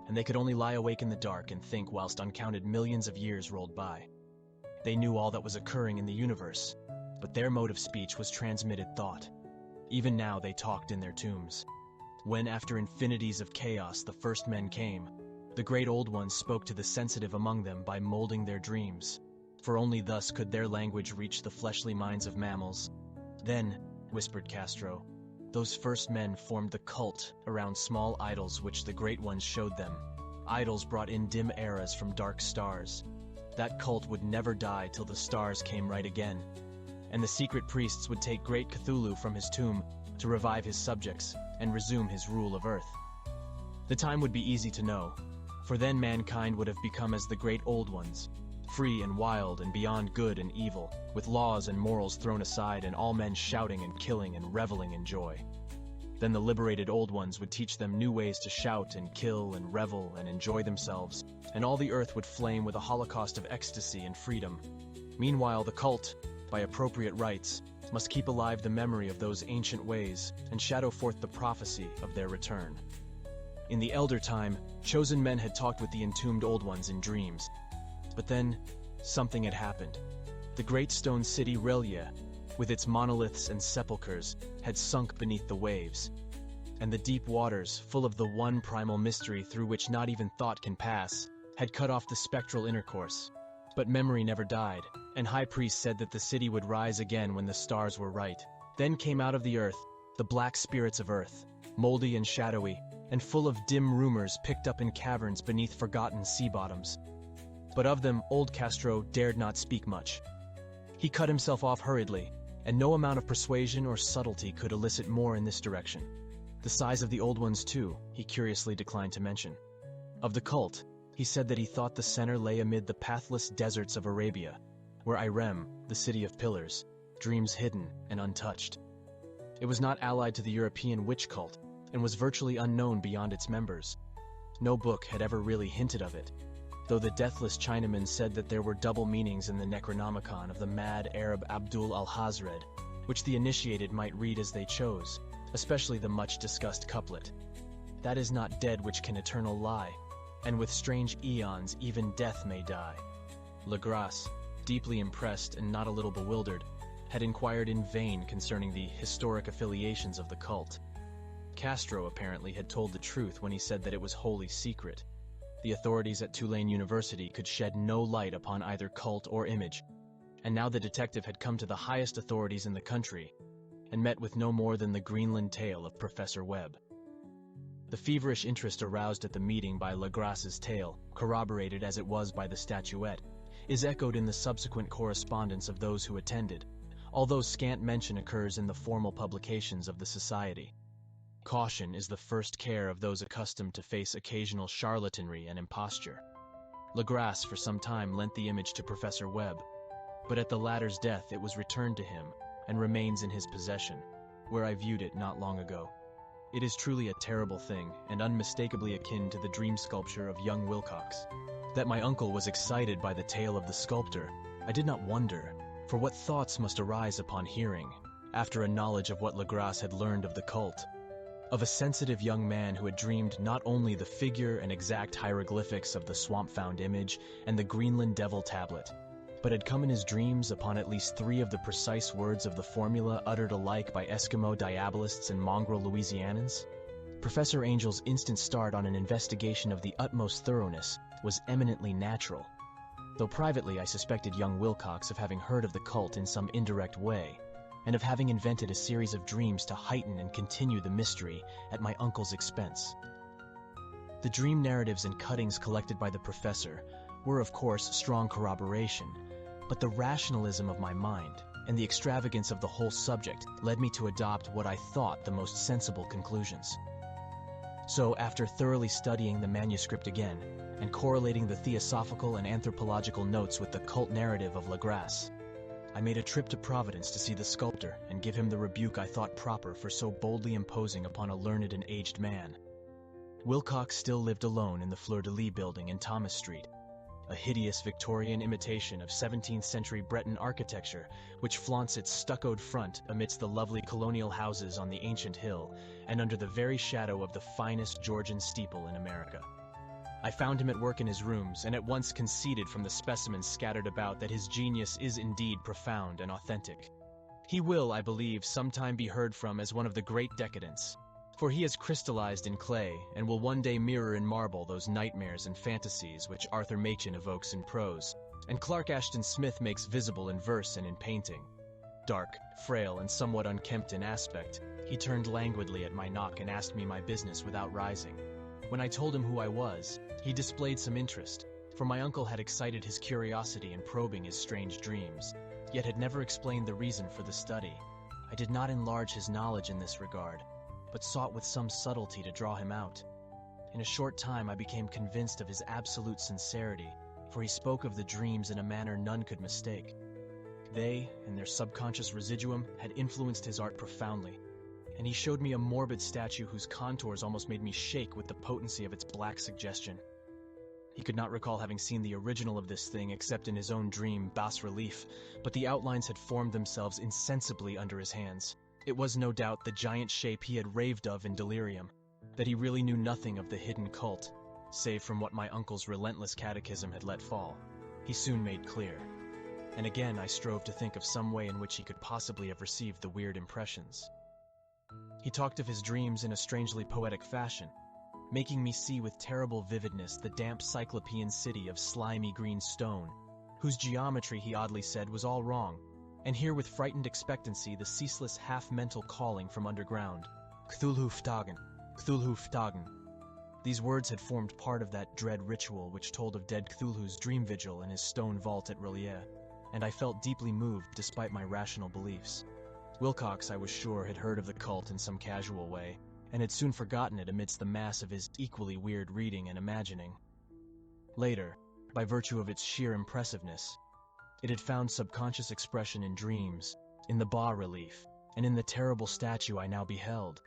and they could only lie awake in the dark and think whilst uncounted millions of years rolled by. They knew all that was occurring in the universe, but their mode of speech was transmitted thought. Even now they talked in their tombs. When, after infinities of chaos, the first men came, the great old ones spoke to the sensitive among them by molding their dreams, for only thus could their language reach the fleshly minds of mammals. Then, whispered Castro, those first men formed the cult around small idols which the great ones showed them, idols brought in dim eras from dark stars. That cult would never die till the stars came right again, and the secret priests would take great Cthulhu from his tomb to revive his subjects and resume his rule of Earth. The time would be easy to know, for then mankind would have become as the great old ones, free and wild and beyond good and evil, with laws and morals thrown aside and all men shouting and killing and reveling in joy. Then the liberated old ones would teach them new ways to shout and kill and revel and enjoy themselves, and all the earth would flame with a holocaust of ecstasy and freedom. Meanwhile, the cult, by appropriate rites, must keep alive the memory of those ancient ways and shadow forth the prophecy of their return. In the elder time, chosen men had talked with the entombed old ones in dreams. But then, something had happened. The great stone city Relia, with its monoliths and sepulchres, had sunk beneath the waves, and the deep waters, full of the one primal mystery through which not even thought can pass, had cut off the spectral intercourse. But memory never died, and high priests said that the city would rise again when the stars were right. Then came out of the earth the black spirits of earth, moldy and shadowy, and full of dim rumors picked up in caverns beneath forgotten sea bottoms. But of them, old Castro dared not speak much. He cut himself off hurriedly, and no amount of persuasion or subtlety could elicit more in this direction. The size of the old ones, too, he curiously declined to mention. Of the cult, he said that he thought the center lay amid the pathless deserts of Arabia, where Irem, the city of pillars, dreams hidden and untouched. It was not allied to the European witch cult, and was virtually unknown beyond its members. No book had ever really hinted of it, though the deathless Chinaman said that there were double meanings in the Necronomicon of the mad Arab Abdul al-Hazred, which the initiated might read as they chose, especially the much-discussed couplet, "That is not dead which can eternal lie, and with strange eons even death may die." Legrasse, deeply impressed and not a little bewildered, had inquired in vain concerning the historic affiliations of the cult. Castro apparently had told the truth when he said that it was wholly secret. The authorities at Tulane University could shed no light upon either cult or image, and now the detective had come to the highest authorities in the country and met with no more than the Greenland tale of Professor Webb. The feverish interest aroused at the meeting by Legrasse's tale, corroborated as it was by the statuette, is echoed in the subsequent correspondence of those who attended, although scant mention occurs in the formal publications of the Society. Caution is the first care of those accustomed to face occasional charlatanry and imposture. Legrasse for some time lent the image to Professor Webb, but at the latter's death it was returned to him and remains in his possession, where I viewed it not long ago. It is truly a terrible thing and unmistakably akin to the dream sculpture of young Wilcox. That my uncle was excited by the tale of the sculptor, I did not wonder, for what thoughts must arise upon hearing, after a knowledge of what Legrasse had learned of the cult, of a sensitive young man who had dreamed not only the figure and exact hieroglyphics of the swamp-found image and the Greenland devil tablet, but had come in his dreams upon at least 3 of the precise words of the formula uttered alike by Eskimo diabolists and mongrel Louisianans. Professor Angel's instant start on an investigation of the utmost thoroughness was eminently natural, though privately I suspected young Wilcox of having heard of the cult in some indirect way, and of having invented a series of dreams to heighten and continue the mystery at my uncle's expense. The dream narratives and cuttings collected by the professor were, of course, strong corroboration, but the rationalism of my mind and the extravagance of the whole subject led me to adopt what I thought the most sensible conclusions. So, after thoroughly studying the manuscript again, and correlating the theosophical and anthropological notes with the cult narrative of Legrasse, I made a trip to Providence to see the sculptor and give him the rebuke I thought proper for so boldly imposing upon a learned and aged man. Wilcox still lived alone in the Fleur-de-Lis building in Thomas Street. a hideous Victorian imitation of 17th century Breton architecture, which flaunts its stuccoed front amidst the lovely colonial houses on the ancient hill and under the very shadow of the finest Georgian steeple in America. I found him at work in his rooms and at once conceded from the specimens scattered about that his genius is indeed profound and authentic. He will, I believe, sometime be heard from as one of the great decadents, for he has crystallized in clay and will one day mirror in marble those nightmares and fantasies which Arthur Machen evokes in prose, and Clark Ashton Smith makes visible in verse and in painting. Dark, frail, and somewhat unkempt in aspect, he turned languidly at my knock and asked me my business without rising. When I told him who I was, he displayed some interest, for my uncle had excited his curiosity in probing his strange dreams, yet had never explained the reason for the study. I did not enlarge his knowledge in this regard, but sought with some subtlety to draw him out. In a short time I became convinced of his absolute sincerity, for he spoke of the dreams in a manner none could mistake. They, and their subconscious residuum, had influenced his art profoundly, and he showed me a morbid statue whose contours almost made me shake with the potency of its black suggestion. He could not recall having seen the original of this thing except in his own dream bas-relief, but the outlines had formed themselves insensibly under his hands. It was no doubt the giant shape he had raved of in delirium, that he really knew nothing of the hidden cult, save from what my uncle's relentless catechism had let fall. He soon made clear, and again I strove to think of some way in which he could possibly have received the weird impressions. He talked of his dreams in a strangely poetic fashion, making me see with terrible vividness the damp cyclopean city of slimy green stone, whose geometry he oddly said was all wrong, and hear with frightened expectancy the ceaseless half-mental calling from underground, Cthulhu Phtagen, Cthulhu Phtagen. These words had formed part of that dread ritual which told of dead Cthulhu's dream vigil in his stone vault at Relier, and I felt deeply moved despite my rational beliefs. Wilcox, I was sure, had heard of the cult in some casual way, and had soon forgotten it amidst the mass of his equally weird reading and imagining. Later, by virtue of its sheer impressiveness, it had found subconscious expression in dreams, in the bas-relief, and in the terrible statue I now beheld,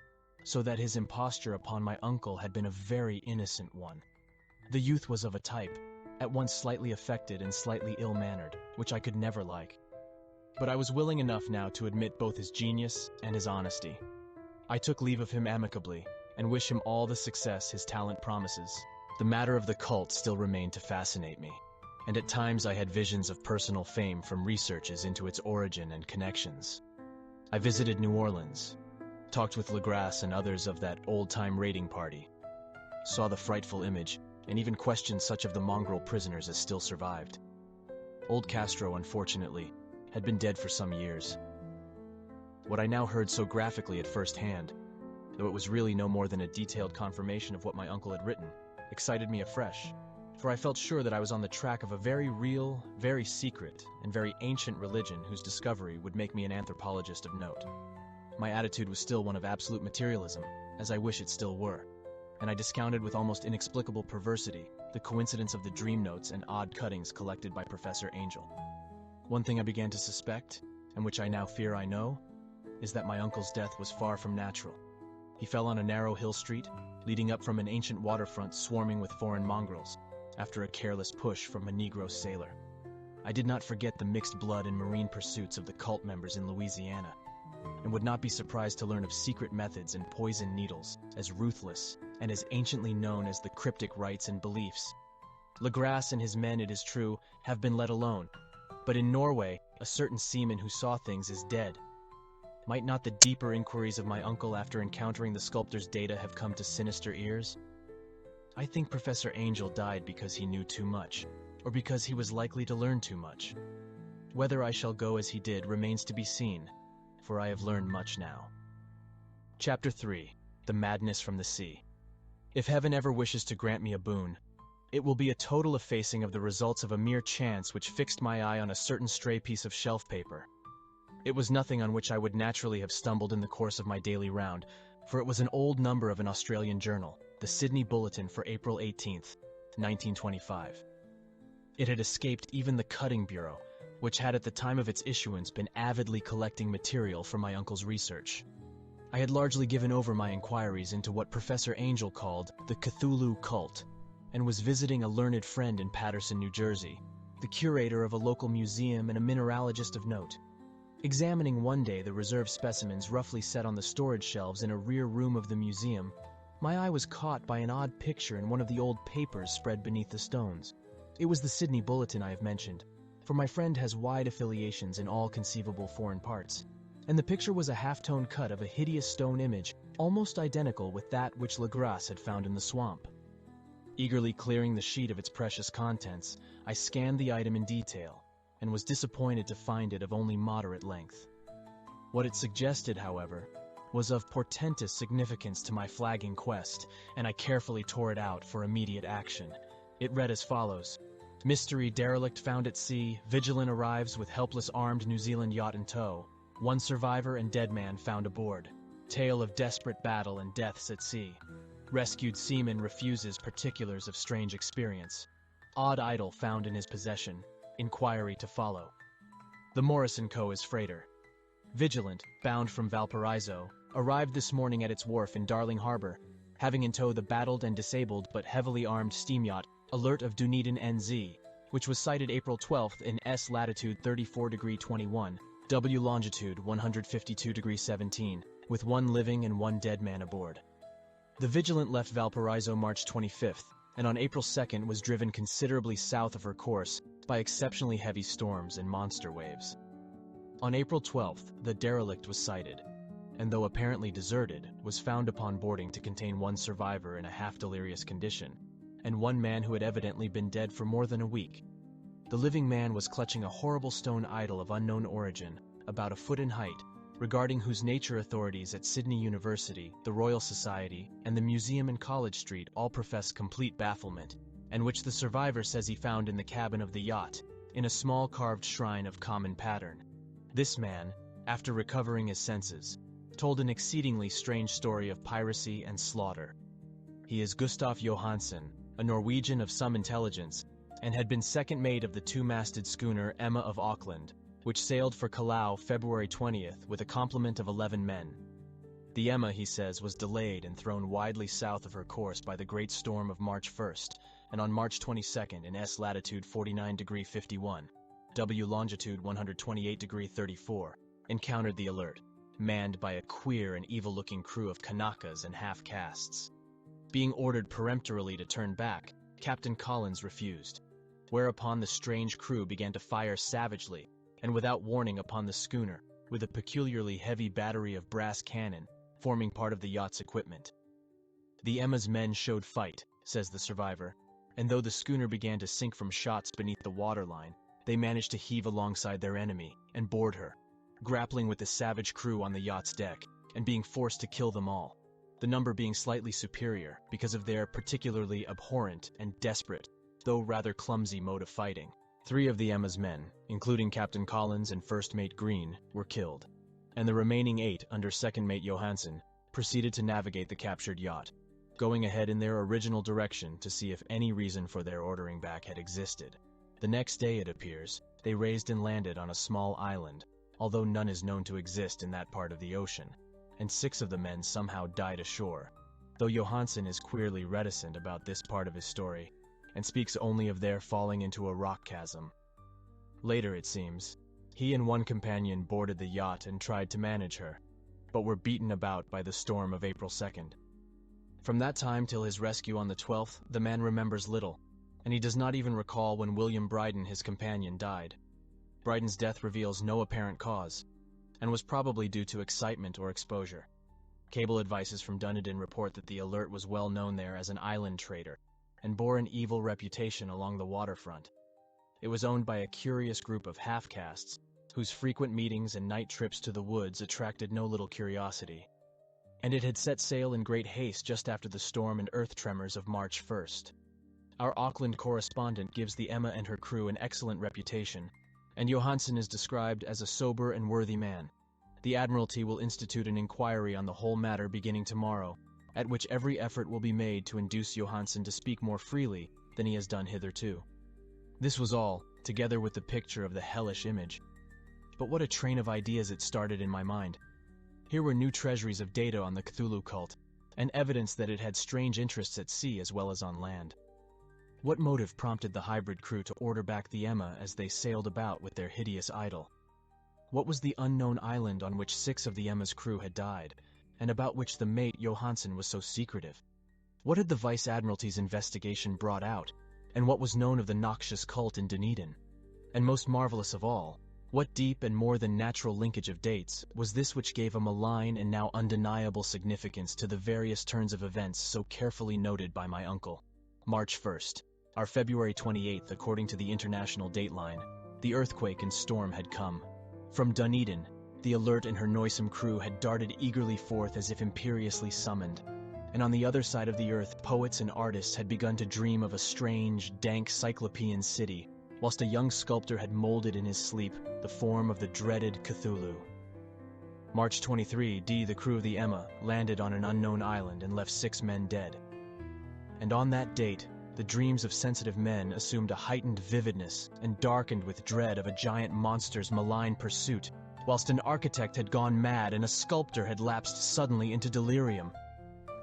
so that his imposture upon my uncle had been a very innocent one. The youth was of a type, at once slightly affected and slightly ill-mannered, which I could never like. But I was willing enough now to admit both his genius and his honesty. I took leave of him amicably, and wish him all the success his talent promises. The matter of the cult still remained to fascinate me, and at times I had visions of personal fame from researches into its origin and connections. I visited New Orleans, talked with Legrasse and others of that old-time raiding party, saw the frightful image, and even questioned such of the mongrel prisoners as still survived. Old Castro, unfortunately, had been dead for some years. What I now heard so graphically at first hand, though it was really no more than a detailed confirmation of what my uncle had written, excited me afresh, for I felt sure that I was on the track of a very real, very secret, and very ancient religion whose discovery would make me an anthropologist of note. My attitude was still one of absolute materialism, as I wish it still were, and I discounted with almost inexplicable perversity the coincidence of the dream notes and odd cuttings collected by Professor Angel. One thing I began to suspect, and which I now fear I know, is that my uncle's death was far from natural. He fell on a narrow hill street, leading up from an ancient waterfront swarming with foreign mongrels, after a careless push from a Negro sailor. I did not forget the mixed blood and marine pursuits of the cult members in Louisiana, and would not be surprised to learn of secret methods and poison needles, as ruthless and as anciently known as the cryptic rites and beliefs. Legrasse and his men, it is true, have been let alone, but in Norway, a certain seaman who saw things is dead. Might not the deeper inquiries of my uncle after encountering the sculptor's data have come to sinister ears? I think Professor Angel died because he knew too much, or because he was likely to learn too much. Whether I shall go as he did remains to be seen, for I have learned much now. Chapter 3. The Madness from the Sea. If heaven ever wishes to grant me a boon, it will be a total effacing of the results of a mere chance which fixed my eye on a certain stray piece of shelf paper. It was nothing on which I would naturally have stumbled in the course of my daily round, for it was an old number of an Australian journal, the Sydney Bulletin for April 18th, 1925. It had escaped even the Cutting Bureau, which had at the time of its issuance been avidly collecting material for my uncle's research. I had largely given over my inquiries into what Professor Angel called the Cthulhu cult, and was visiting a learned friend in Paterson, New Jersey, the curator of a local museum and a mineralogist of note. Examining one day the reserve specimens roughly set on the storage shelves in a rear room of the museum, my eye was caught by an odd picture in one of the old papers spread beneath the stones. It was the Sydney Bulletin I have mentioned, for my friend has wide affiliations in all conceivable foreign parts, and the picture was a half-tone cut of a hideous stone image, almost identical with that which Legrasse had found in the swamp. Eagerly clearing the sheet of its precious contents, I scanned the item in detail, and was disappointed to find it of only moderate length. What it suggested, however, was of portentous significance to my flagging quest, and I carefully tore it out for immediate action. It read as follows: Mystery derelict found at sea, vigilant arrives with helpless armed New Zealand yacht in tow. One survivor and dead man found aboard. Tale of desperate battle and deaths at sea. Rescued seaman refuses particulars of strange experience. Odd idol found in his possession. Inquiry to follow. The Morris & Co. is freighter. Vigilant, bound from Valparaiso, arrived this morning at its wharf in Darling Harbor, having in tow the battled and disabled but heavily armed steam yacht Alert of Dunedin NZ, which was sighted April 12th in S latitude 34°21, W longitude 152°17, with one living and one dead man aboard. The Vigilant left Valparaiso March 25th, and on April 2nd was driven considerably south of her course by exceptionally heavy storms and monster waves. On April 12th, the derelict was sighted, and though apparently deserted, was found upon boarding to contain one survivor in a half-delirious condition, and one man who had evidently been dead for more than a week. The living man was clutching a horrible stone idol of unknown origin, about a foot in height, regarding whose nature authorities at Sydney University, the Royal Society, and the Museum in College Street all profess complete bafflement, and which the survivor says he found in the cabin of the yacht, in a small carved shrine of common pattern. This man, after recovering his senses, told an exceedingly strange story of piracy and slaughter. He is Gustav Johansen, a Norwegian of some intelligence, and had been second mate of the two-masted schooner Emma of Auckland, which sailed for Callao February 20th with a complement of 11 men. The Emma, he says, was delayed and thrown widely south of her course by the great storm of March 1st, and on March 22nd in S latitude 49°51, W longitude 128°34, encountered the Alert, manned by a queer and evil-looking crew of Kanakas and half-castes. Being ordered peremptorily to turn back, Captain Collins refused, whereupon the strange crew began to fire savagely and without warning upon the schooner with a peculiarly heavy battery of brass cannon forming part of the yacht's equipment. The Emma's men showed fight, says the survivor, and though the schooner began to sink from shots beneath the waterline, they managed to heave alongside their enemy and board her, grappling with the savage crew on the yacht's deck and being forced to kill them all, the number being slightly superior because of their particularly abhorrent and desperate, though rather clumsy mode of fighting. 3 of the Emma's men, including Captain Collins and First Mate Green, were killed, and the remaining 8 under Second Mate Johansen proceeded to navigate the captured yacht, going ahead in their original direction to see if any reason for their ordering back had existed. The next day, it appears, they raised and landed on a small island, although none is known to exist in that part of the ocean, and 6 of the men somehow died ashore, though Johansen is queerly reticent about this part of his story, and speaks only of their falling into a rock chasm. Later, it seems, he and one companion boarded the yacht and tried to manage her, but were beaten about by the storm of April 2nd. From that time till his rescue on the 12th, the man remembers little, and he does not even recall when William Bryden, his companion, died. Bryden's death reveals no apparent cause, and was probably due to excitement or exposure. Cable advices from Dunedin report that the Alert was well known there as an island trader, and bore an evil reputation along the waterfront. It was owned by a curious group of half-castes, whose frequent meetings and night trips to the woods attracted no little curiosity. And it had set sail in great haste just after the storm and earth tremors of March 1st. Our Auckland correspondent gives the Emma and her crew an excellent reputation, and Johansen is described as a sober and worthy man. The Admiralty will institute an inquiry on the whole matter beginning tomorrow, at which every effort will be made to induce Johansen to speak more freely than he has done hitherto. This was all, together with the picture of the hellish image. But what a train of ideas it started in my mind. Here were new treasuries of data on the Cthulhu cult, and evidence that it had strange interests at sea as well as on land. What motive prompted the hybrid crew to order back the Emma as they sailed about with their hideous idol? What was the unknown island on which 6 of the Emma's crew had died, and about which the mate Johansen was so secretive? What had the Vice Admiralty's investigation brought out, and what was known of the noxious cult in Dunedin? And most marvelous of all, what deep and more than natural linkage of dates was this which gave a malign and now undeniable significance to the various turns of events so carefully noted by my uncle? March 1st, our February 28th according to the international dateline, the earthquake and storm had come. From Dunedin, the Alert and her noisome crew had darted eagerly forth as if imperiously summoned, and on the other side of the earth poets and artists had begun to dream of a strange, dank cyclopean city, whilst a young sculptor had molded in his sleep the form of the dreaded Cthulhu. March 23, the crew of the Emma landed on an unknown island and left 6 men dead. And on that date, the dreams of sensitive men assumed a heightened vividness and darkened with dread of a giant monster's malign pursuit, whilst an architect had gone mad and a sculptor had lapsed suddenly into delirium.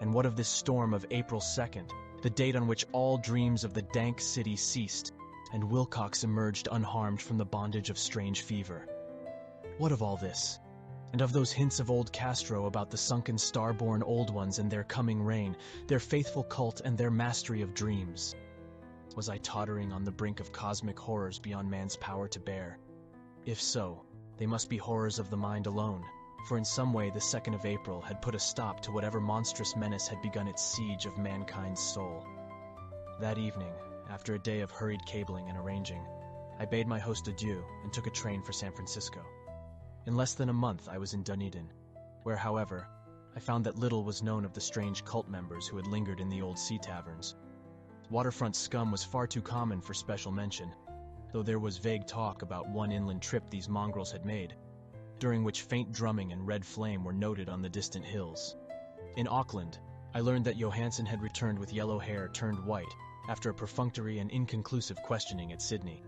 And what of this storm of April 2nd, the date on which all dreams of the dank city ceased, and Wilcox emerged unharmed from the bondage of strange fever? What of all this? And of those hints of old Castro about the sunken star-born old ones and their coming reign, their faithful cult and their mastery of dreams? Was I tottering on the brink of cosmic horrors beyond man's power to bear? If so, they must be horrors of the mind alone, for in some way the 2nd of April had put a stop to whatever monstrous menace had begun its siege of mankind's soul. That evening, after a day of hurried cabling and arranging, I bade my host adieu and took a train for San Francisco. In less than a month I was in Dunedin, where, however, I found that little was known of the strange cult members who had lingered in the old sea taverns. Waterfront scum was far too common for special mention, though there was vague talk about one inland trip these mongrels had made, during which faint drumming and red flame were noted on the distant hills. In Auckland, I learned that Johansen had returned with yellow hair turned white after a perfunctory and inconclusive questioning at Sydney,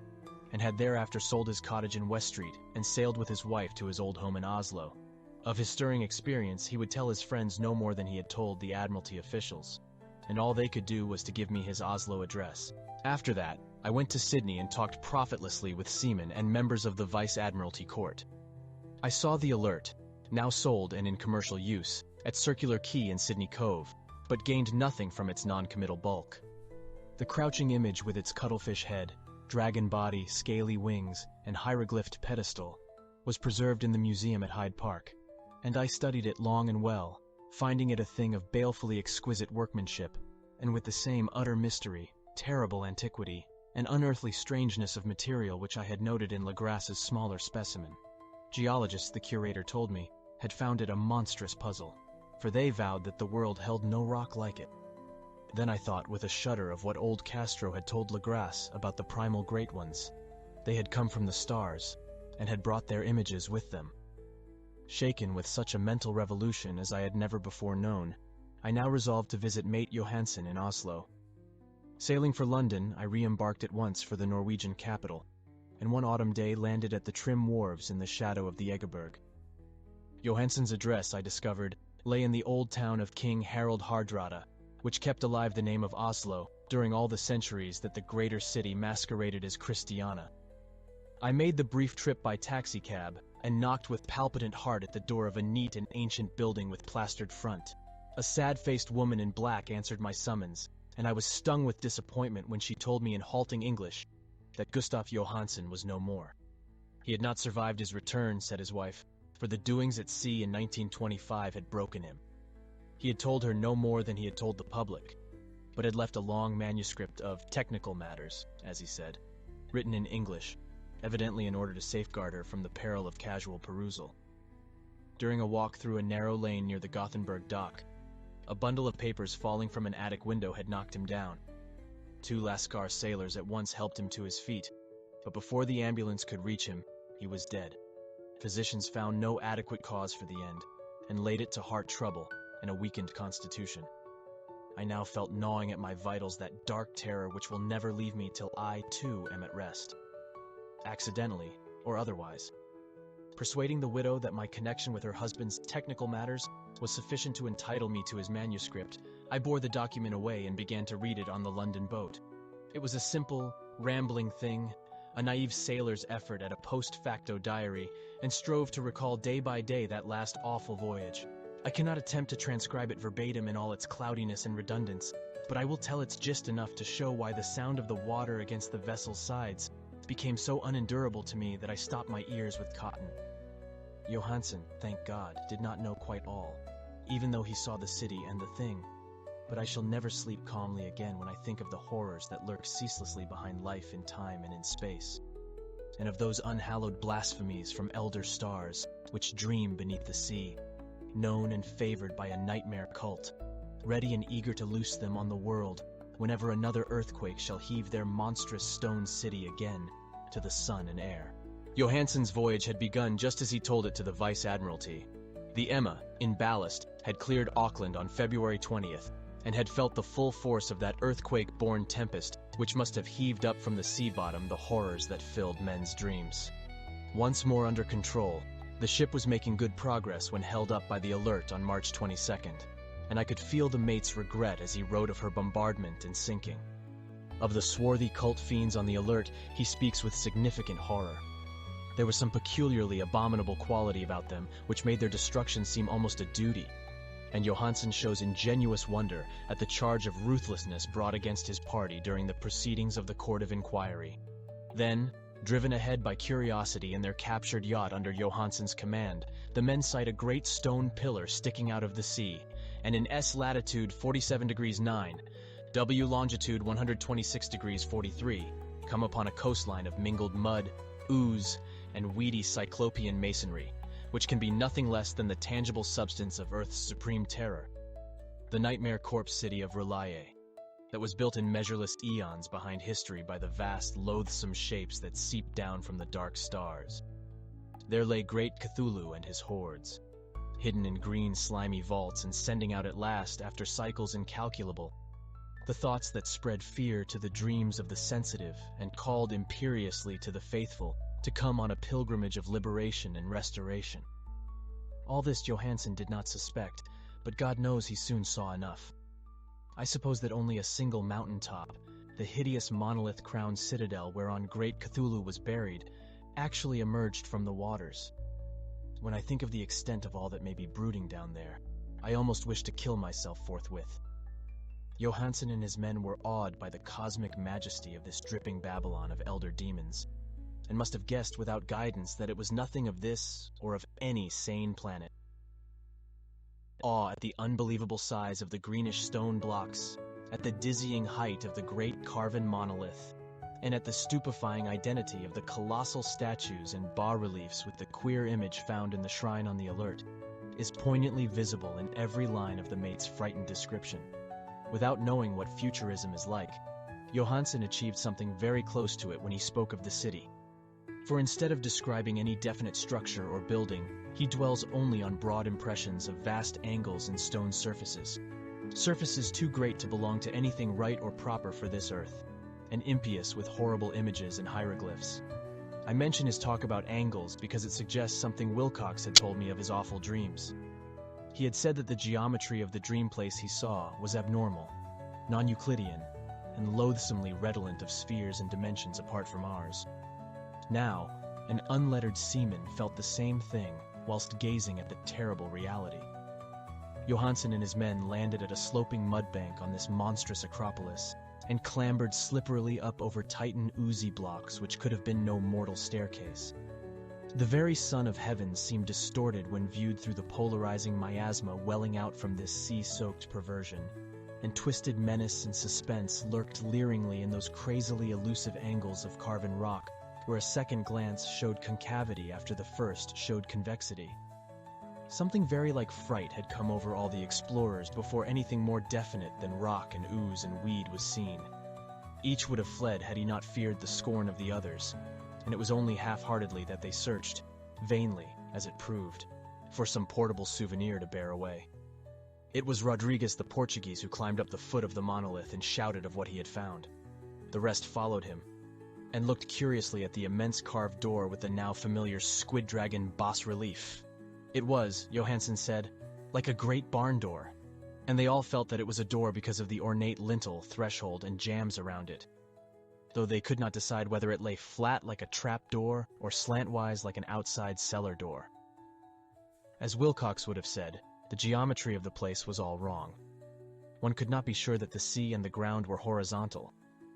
and had thereafter sold his cottage in West Street and sailed with his wife to his old home in Oslo. Of his stirring experience, he would tell his friends no more than he had told the Admiralty officials, and all they could do was to give me his Oslo address. After that, I went to Sydney and talked profitlessly with seamen and members of the Vice Admiralty Court. I saw the Alert, now sold and in commercial use, at Circular Quay in Sydney Cove, but gained nothing from its non-committal bulk. The crouching image with its cuttlefish head, dragon body, scaly wings, and hieroglyphed pedestal was preserved in the museum at Hyde Park, and I studied it long and well, finding it a thing of balefully exquisite workmanship, and with the same utter mystery, terrible antiquity, and unearthly strangeness of material which I had noted in Legrasse's smaller specimen. Geologists, the curator told me, had found it a monstrous puzzle, for they vowed that the world held no rock like it. Then I thought with a shudder of what old Castro had told Legrasse about the primal great ones. They had come from the stars, and had brought their images with them. Shaken with such a mental revolution as I had never before known, I now resolved to visit mate Johansen in Oslo. Sailing for London, I re-embarked at once for the Norwegian capital, and one autumn day landed at the trim wharves in the shadow of the Egeberg. Johansen's address, I discovered, lay in the old town of King Harald Hardrada, which kept alive the name of Oslo during all the centuries that the greater city masqueraded as Christiana. I made the brief trip by taxicab and knocked with palpitant heart at the door of a neat and ancient building with plastered front. A sad-faced woman in black answered my summons, and I was stung with disappointment when she told me in halting English that Gustav Johansen was no more. He had not survived his return, said his wife, for the doings at sea in 1925 had broken him. He had told her no more than he had told the public, but had left a long manuscript of technical matters, as he said, written in English, evidently in order to safeguard her from the peril of casual perusal. During a walk through a narrow lane near the Gothenburg dock, a bundle of papers falling from an attic window had knocked him down. 2 Lascar sailors at once helped him to his feet, but before the ambulance could reach him, he was dead. Physicians found no adequate cause for the end, and laid it to heart trouble and a weakened constitution. I now felt gnawing at my vitals that dark terror which will never leave me till I, too, am at rest. Accidentally, or otherwise. Persuading the widow that my connection with her husband's technical matters was sufficient to entitle me to his manuscript, I bore the document away and began to read it on the London boat. It was a simple, rambling thing, a naive sailor's effort at a post-facto diary, and strove to recall day by day that last awful voyage. I cannot attempt to transcribe it verbatim in all its cloudiness and redundance, but I will tell its gist enough to show why the sound of the water against the vessel's sides became so unendurable to me that I stopped my ears with cotton. Johansen, thank God, did not know quite all, even though he saw the city and the thing. But I shall never sleep calmly again when I think of the horrors that lurk ceaselessly behind life in time and in space, and of those unhallowed blasphemies from elder stars which dream beneath the sea, known and favored by a nightmare cult, ready and eager to loose them on the world whenever another earthquake shall heave their monstrous stone city again to the sun and air. Johansen's voyage had begun just as he told it to the Vice Admiralty. The Emma, in ballast, had cleared Auckland on February 20th, and had felt the full force of that earthquake-born tempest which must have heaved up from the sea bottom the horrors that filled men's dreams. Once more under control, the ship was making good progress when held up by the Alert on March 22nd, and I could feel the mate's regret as he wrote of her bombardment and sinking. Of the swarthy cult fiends on the Alert, he speaks with significant horror. There was some peculiarly abominable quality about them which made their destruction seem almost a duty, and Johansen shows ingenuous wonder at the charge of ruthlessness brought against his party during the proceedings of the Court of Inquiry. Then, driven ahead by curiosity in their captured yacht under Johansen's command, the men sight a great stone pillar sticking out of the sea, and in S latitude 47 degrees 9, W longitude 126 degrees 43, come upon a coastline of mingled mud, ooze, and weedy cyclopean masonry, which can be nothing less than the tangible substance of Earth's supreme terror, the nightmare corpse city of R'lyeh, that was built in measureless eons behind history by the vast, loathsome shapes that seep down from the dark stars. There lay great Cthulhu and his hordes, hidden in green, slimy vaults and sending out at last, after cycles incalculable, the thoughts that spread fear to the dreams of the sensitive and called imperiously to the faithful to come on a pilgrimage of liberation and restoration. All this Johansen did not suspect, but God knows he soon saw enough. I suppose that only a single mountaintop, the hideous monolith-crowned citadel whereon great Cthulhu was buried, actually emerged from the waters. When I think of the extent of all that may be brooding down there, I almost wish to kill myself forthwith. Johansen and his men were awed by the cosmic majesty of this dripping Babylon of elder demons, and must have guessed without guidance that it was nothing of this or of any sane planet. Awe at the unbelievable size of the greenish stone blocks, at the dizzying height of the great carven monolith, and at the stupefying identity of the colossal statues and bas-reliefs with the queer image found in the shrine on the Alert, is poignantly visible in every line of the mate's frightened description. Without knowing what futurism is like, Johansen achieved something very close to it when he spoke of the city. For instead of describing any definite structure or building, he dwells only on broad impressions of vast angles and stone surfaces. Surfaces too great to belong to anything right or proper for this earth, and impious with horrible images and hieroglyphs. I mention his talk about angles because it suggests something Wilcox had told me of his awful dreams. He had said that the geometry of the dream place he saw was abnormal, non-Euclidean, and loathsomely redolent of spheres and dimensions apart from ours. Now, an unlettered seaman felt the same thing whilst gazing at the terrible reality. Johansen and his men landed at a sloping mudbank on this monstrous acropolis and clambered slipperily up over Titan oozy blocks which could have been no mortal staircase. The very sun of heaven seemed distorted when viewed through the polarizing miasma welling out from this sea-soaked perversion, and twisted menace and suspense lurked leeringly in those crazily elusive angles of carven rock where a second glance showed concavity after the first showed convexity. Something very like fright had come over all the explorers before anything more definite than rock and ooze and weed was seen. Each would have fled had he not feared the scorn of the others, and it was only half-heartedly that they searched, vainly, as it proved, for some portable souvenir to bear away. It was Rodriguez the Portuguese who climbed up the foot of the monolith and shouted of what he had found. The rest followed him, and looked curiously at the immense carved door with the now familiar squid dragon bas-relief. It was, Johansen said, like a great barn door, and they all felt that it was a door because of the ornate lintel, threshold, and jambs around it. though they could not decide whether it lay flat like a trap door or slantwise like an outside cellar door. As Wilcox would have said, the geometry of the place was all wrong. One could not be sure that the sea and the ground were horizontal,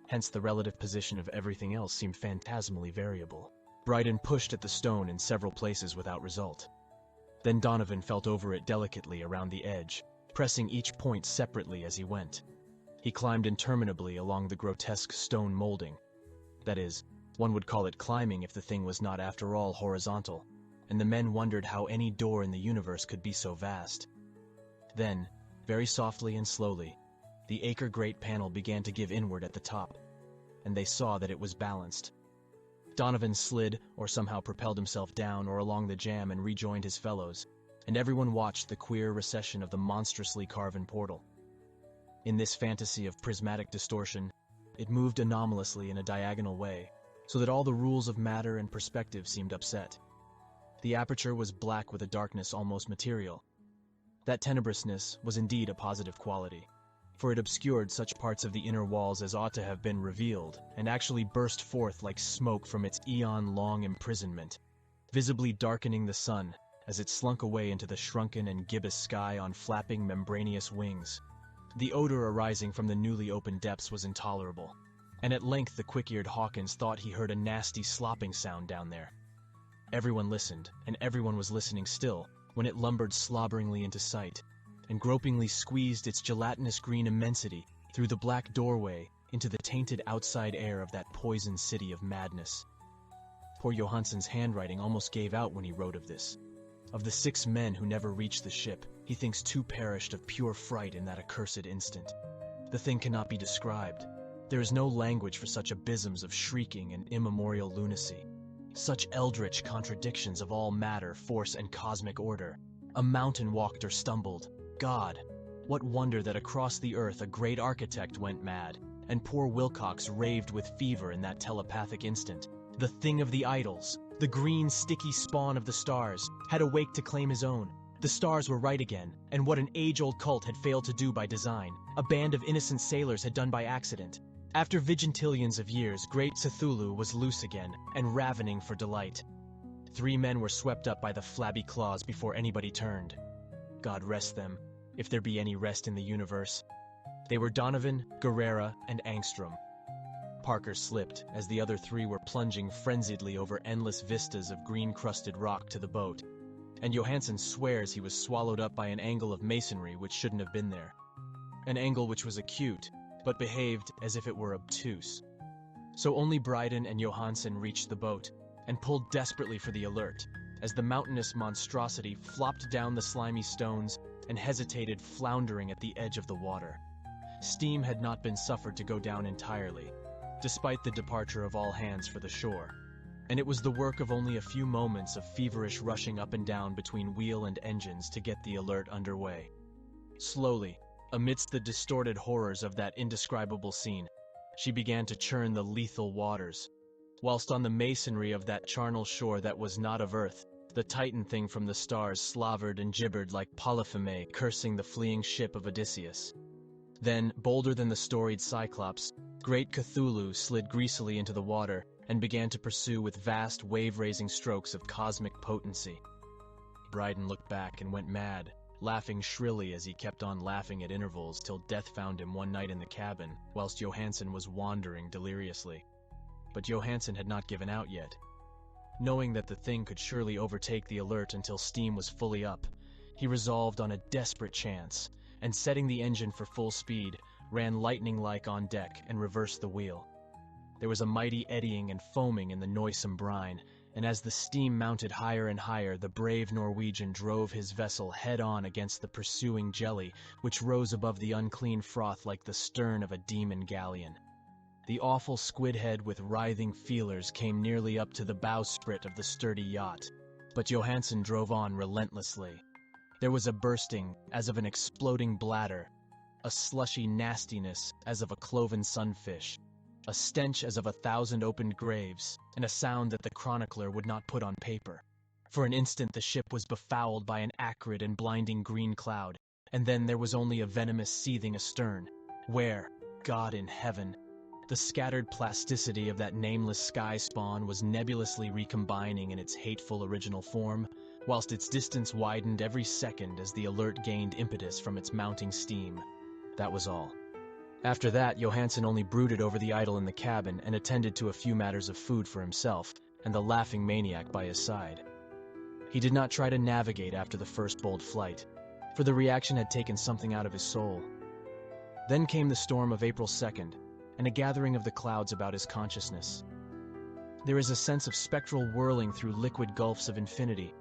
hence the relative position of everything else seemed phantasmally variable. Bryden pushed at the stone in several places without result. Then Donovan felt over it delicately around the edge, pressing each point separately as he went. He climbed interminably along the grotesque stone molding. That is, one would call it climbing if the thing was not after all horizontal, and the men wondered how any door in the universe could be so vast. Then, very softly and slowly, the acre great panel began to give inward at the top, and they saw that it was balanced. Donovan slid or somehow propelled himself down or along the jamb and rejoined his fellows, and everyone watched the queer recession of the monstrously carven portal. In this fantasy of prismatic distortion, it moved anomalously in a diagonal way, so that all the rules of matter and perspective seemed upset. The aperture was black with a darkness almost material. That tenebrousness was indeed a positive quality, for it obscured such parts of the inner walls as ought to have been revealed, and actually burst forth like smoke from its eon-long imprisonment, visibly darkening the sun as it slunk away into the shrunken and gibbous sky on flapping membranous wings. The odor arising from the newly opened depths was intolerable, and at length the quick-eared Hawkins thought he heard a nasty slopping sound down there. Everyone listened, and everyone was listening still, when it lumbered slobberingly into sight, and gropingly squeezed its gelatinous green immensity through the black doorway into the tainted outside air of that poisoned city of madness. Poor Johansen's handwriting almost gave out when he wrote of this. Of the 6 men who never reached the ship, he thinks 2 perished of pure fright in that accursed instant. The thing cannot be described. There is no language for such abysms of shrieking and immemorial lunacy, such eldritch contradictions of all matter, force, and cosmic order. A mountain walked or stumbled. God! What wonder that across the earth a great architect went mad, and poor Wilcox raved with fever in that telepathic instant. The thing of the idols, the green, sticky spawn of the stars, had awaked to claim his own. The stars were right again, and what an age-old cult had failed to do by design, a band of innocent sailors had done by accident. After vigintillions of years, great Cthulhu was loose again, and ravening for delight. 3 men were swept up by the flabby claws before anybody turned. God rest them, if there be any rest in the universe. They were Donovan, Guerrera, and Angstrom. Parker slipped as the other 3 were plunging frenziedly over endless vistas of green-crusted rock to the boat, and Johansen swears he was swallowed up by an angle of masonry which shouldn't have been there. An angle which was acute, but behaved as if it were obtuse. So only Bryden and Johansen reached the boat, and pulled desperately for the alert, as the mountainous monstrosity flopped down the slimy stones and hesitated floundering at the edge of the water. Steam had not been suffered to go down entirely, despite the departure of all hands for the shore, and it was the work of only a few moments of feverish rushing up and down between wheel and engines to get the alert underway. Slowly, amidst the distorted horrors of that indescribable scene, she began to churn the lethal waters, whilst on the masonry of that charnel shore that was not of earth, the Titan thing from the stars slavered and gibbered like Polypheme cursing the fleeing ship of Odysseus. Then, bolder than the storied Cyclops, great Cthulhu slid greasily into the water and began to pursue with vast wave-raising strokes of cosmic potency. Bryden looked back and went mad, laughing shrilly as he kept on laughing at intervals till death found him one night in the cabin, whilst Johansen was wandering deliriously. But Johansen had not given out yet. Knowing that the thing could surely overtake the alert until steam was fully up, he resolved on a desperate chance, and setting the engine for full speed, ran lightning-like on deck and reversed the wheel. There was a mighty eddying and foaming in the noisome brine, and as the steam mounted higher and higher, the brave Norwegian drove his vessel head-on against the pursuing jelly, which rose above the unclean froth like the stern of a demon galleon. The awful squid head with writhing feelers came nearly up to the bowsprit of the sturdy yacht, but Johansen drove on relentlessly. There was a bursting, as of an exploding bladder, a slushy nastiness, as of a cloven sunfish, a stench as of 1,000 opened graves, and a sound that the chronicler would not put on paper. For an instant the ship was befouled by an acrid and blinding green cloud, and then there was only a venomous seething astern, where, God in heaven, The scattered plasticity of that nameless sky spawn was nebulously recombining in its hateful original form, whilst its distance widened every second as the alert gained impetus from its mounting steam. That was all. After that, Johansen only brooded over the idol in the cabin and attended to a few matters of food for himself and the laughing maniac by his side. He did not try to navigate after the first bold flight, for the reaction had taken something out of his soul. Then came the storm of April 2nd, and a gathering of the clouds about his consciousness. There is a sense of spectral whirling through liquid gulfs of infinity,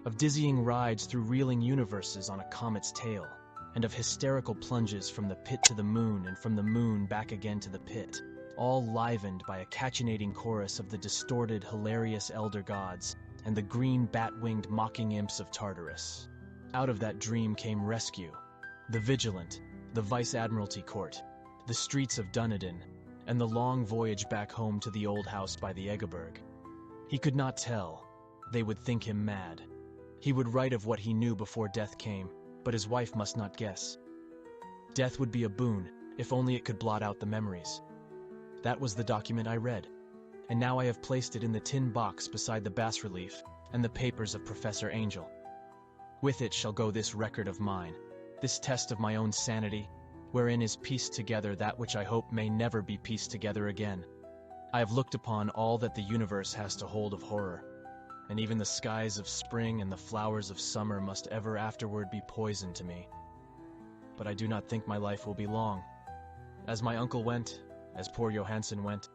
of dizzying rides through reeling universes on a comet's tail, and of hysterical plunges from the pit to the moon and from the moon back again to the pit, all livened by a cachinnating chorus of the distorted, hilarious elder gods and the green bat-winged mocking imps of Tartarus. Out of that dream came rescue, the Vigilant, the Vice-Admiralty Court, the streets of Dunedin, and the long voyage back home to the old house by the Egeberg. He could not tell. They would think him mad. He would write of what he knew before death came, but his wife must not guess. Death would be a boon, if only it could blot out the memories. That was the document I read, and now I have placed it in the tin box beside the bas-relief and the papers of Professor Angel. With it shall go this record of mine, this test of my own sanity, wherein is pieced together that which I hope may never be pieced together again. I have looked upon all that the universe has to hold of horror, and even the skies of spring and the flowers of summer must ever afterward be poison to me. But I do not think my life will be long. As my uncle went, as poor Johansen went,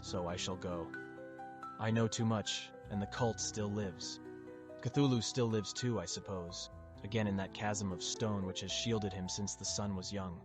so I shall go. I know too much, and the cult still lives. Cthulhu still lives too, I suppose, again in that chasm of stone which has shielded him since the sun was young.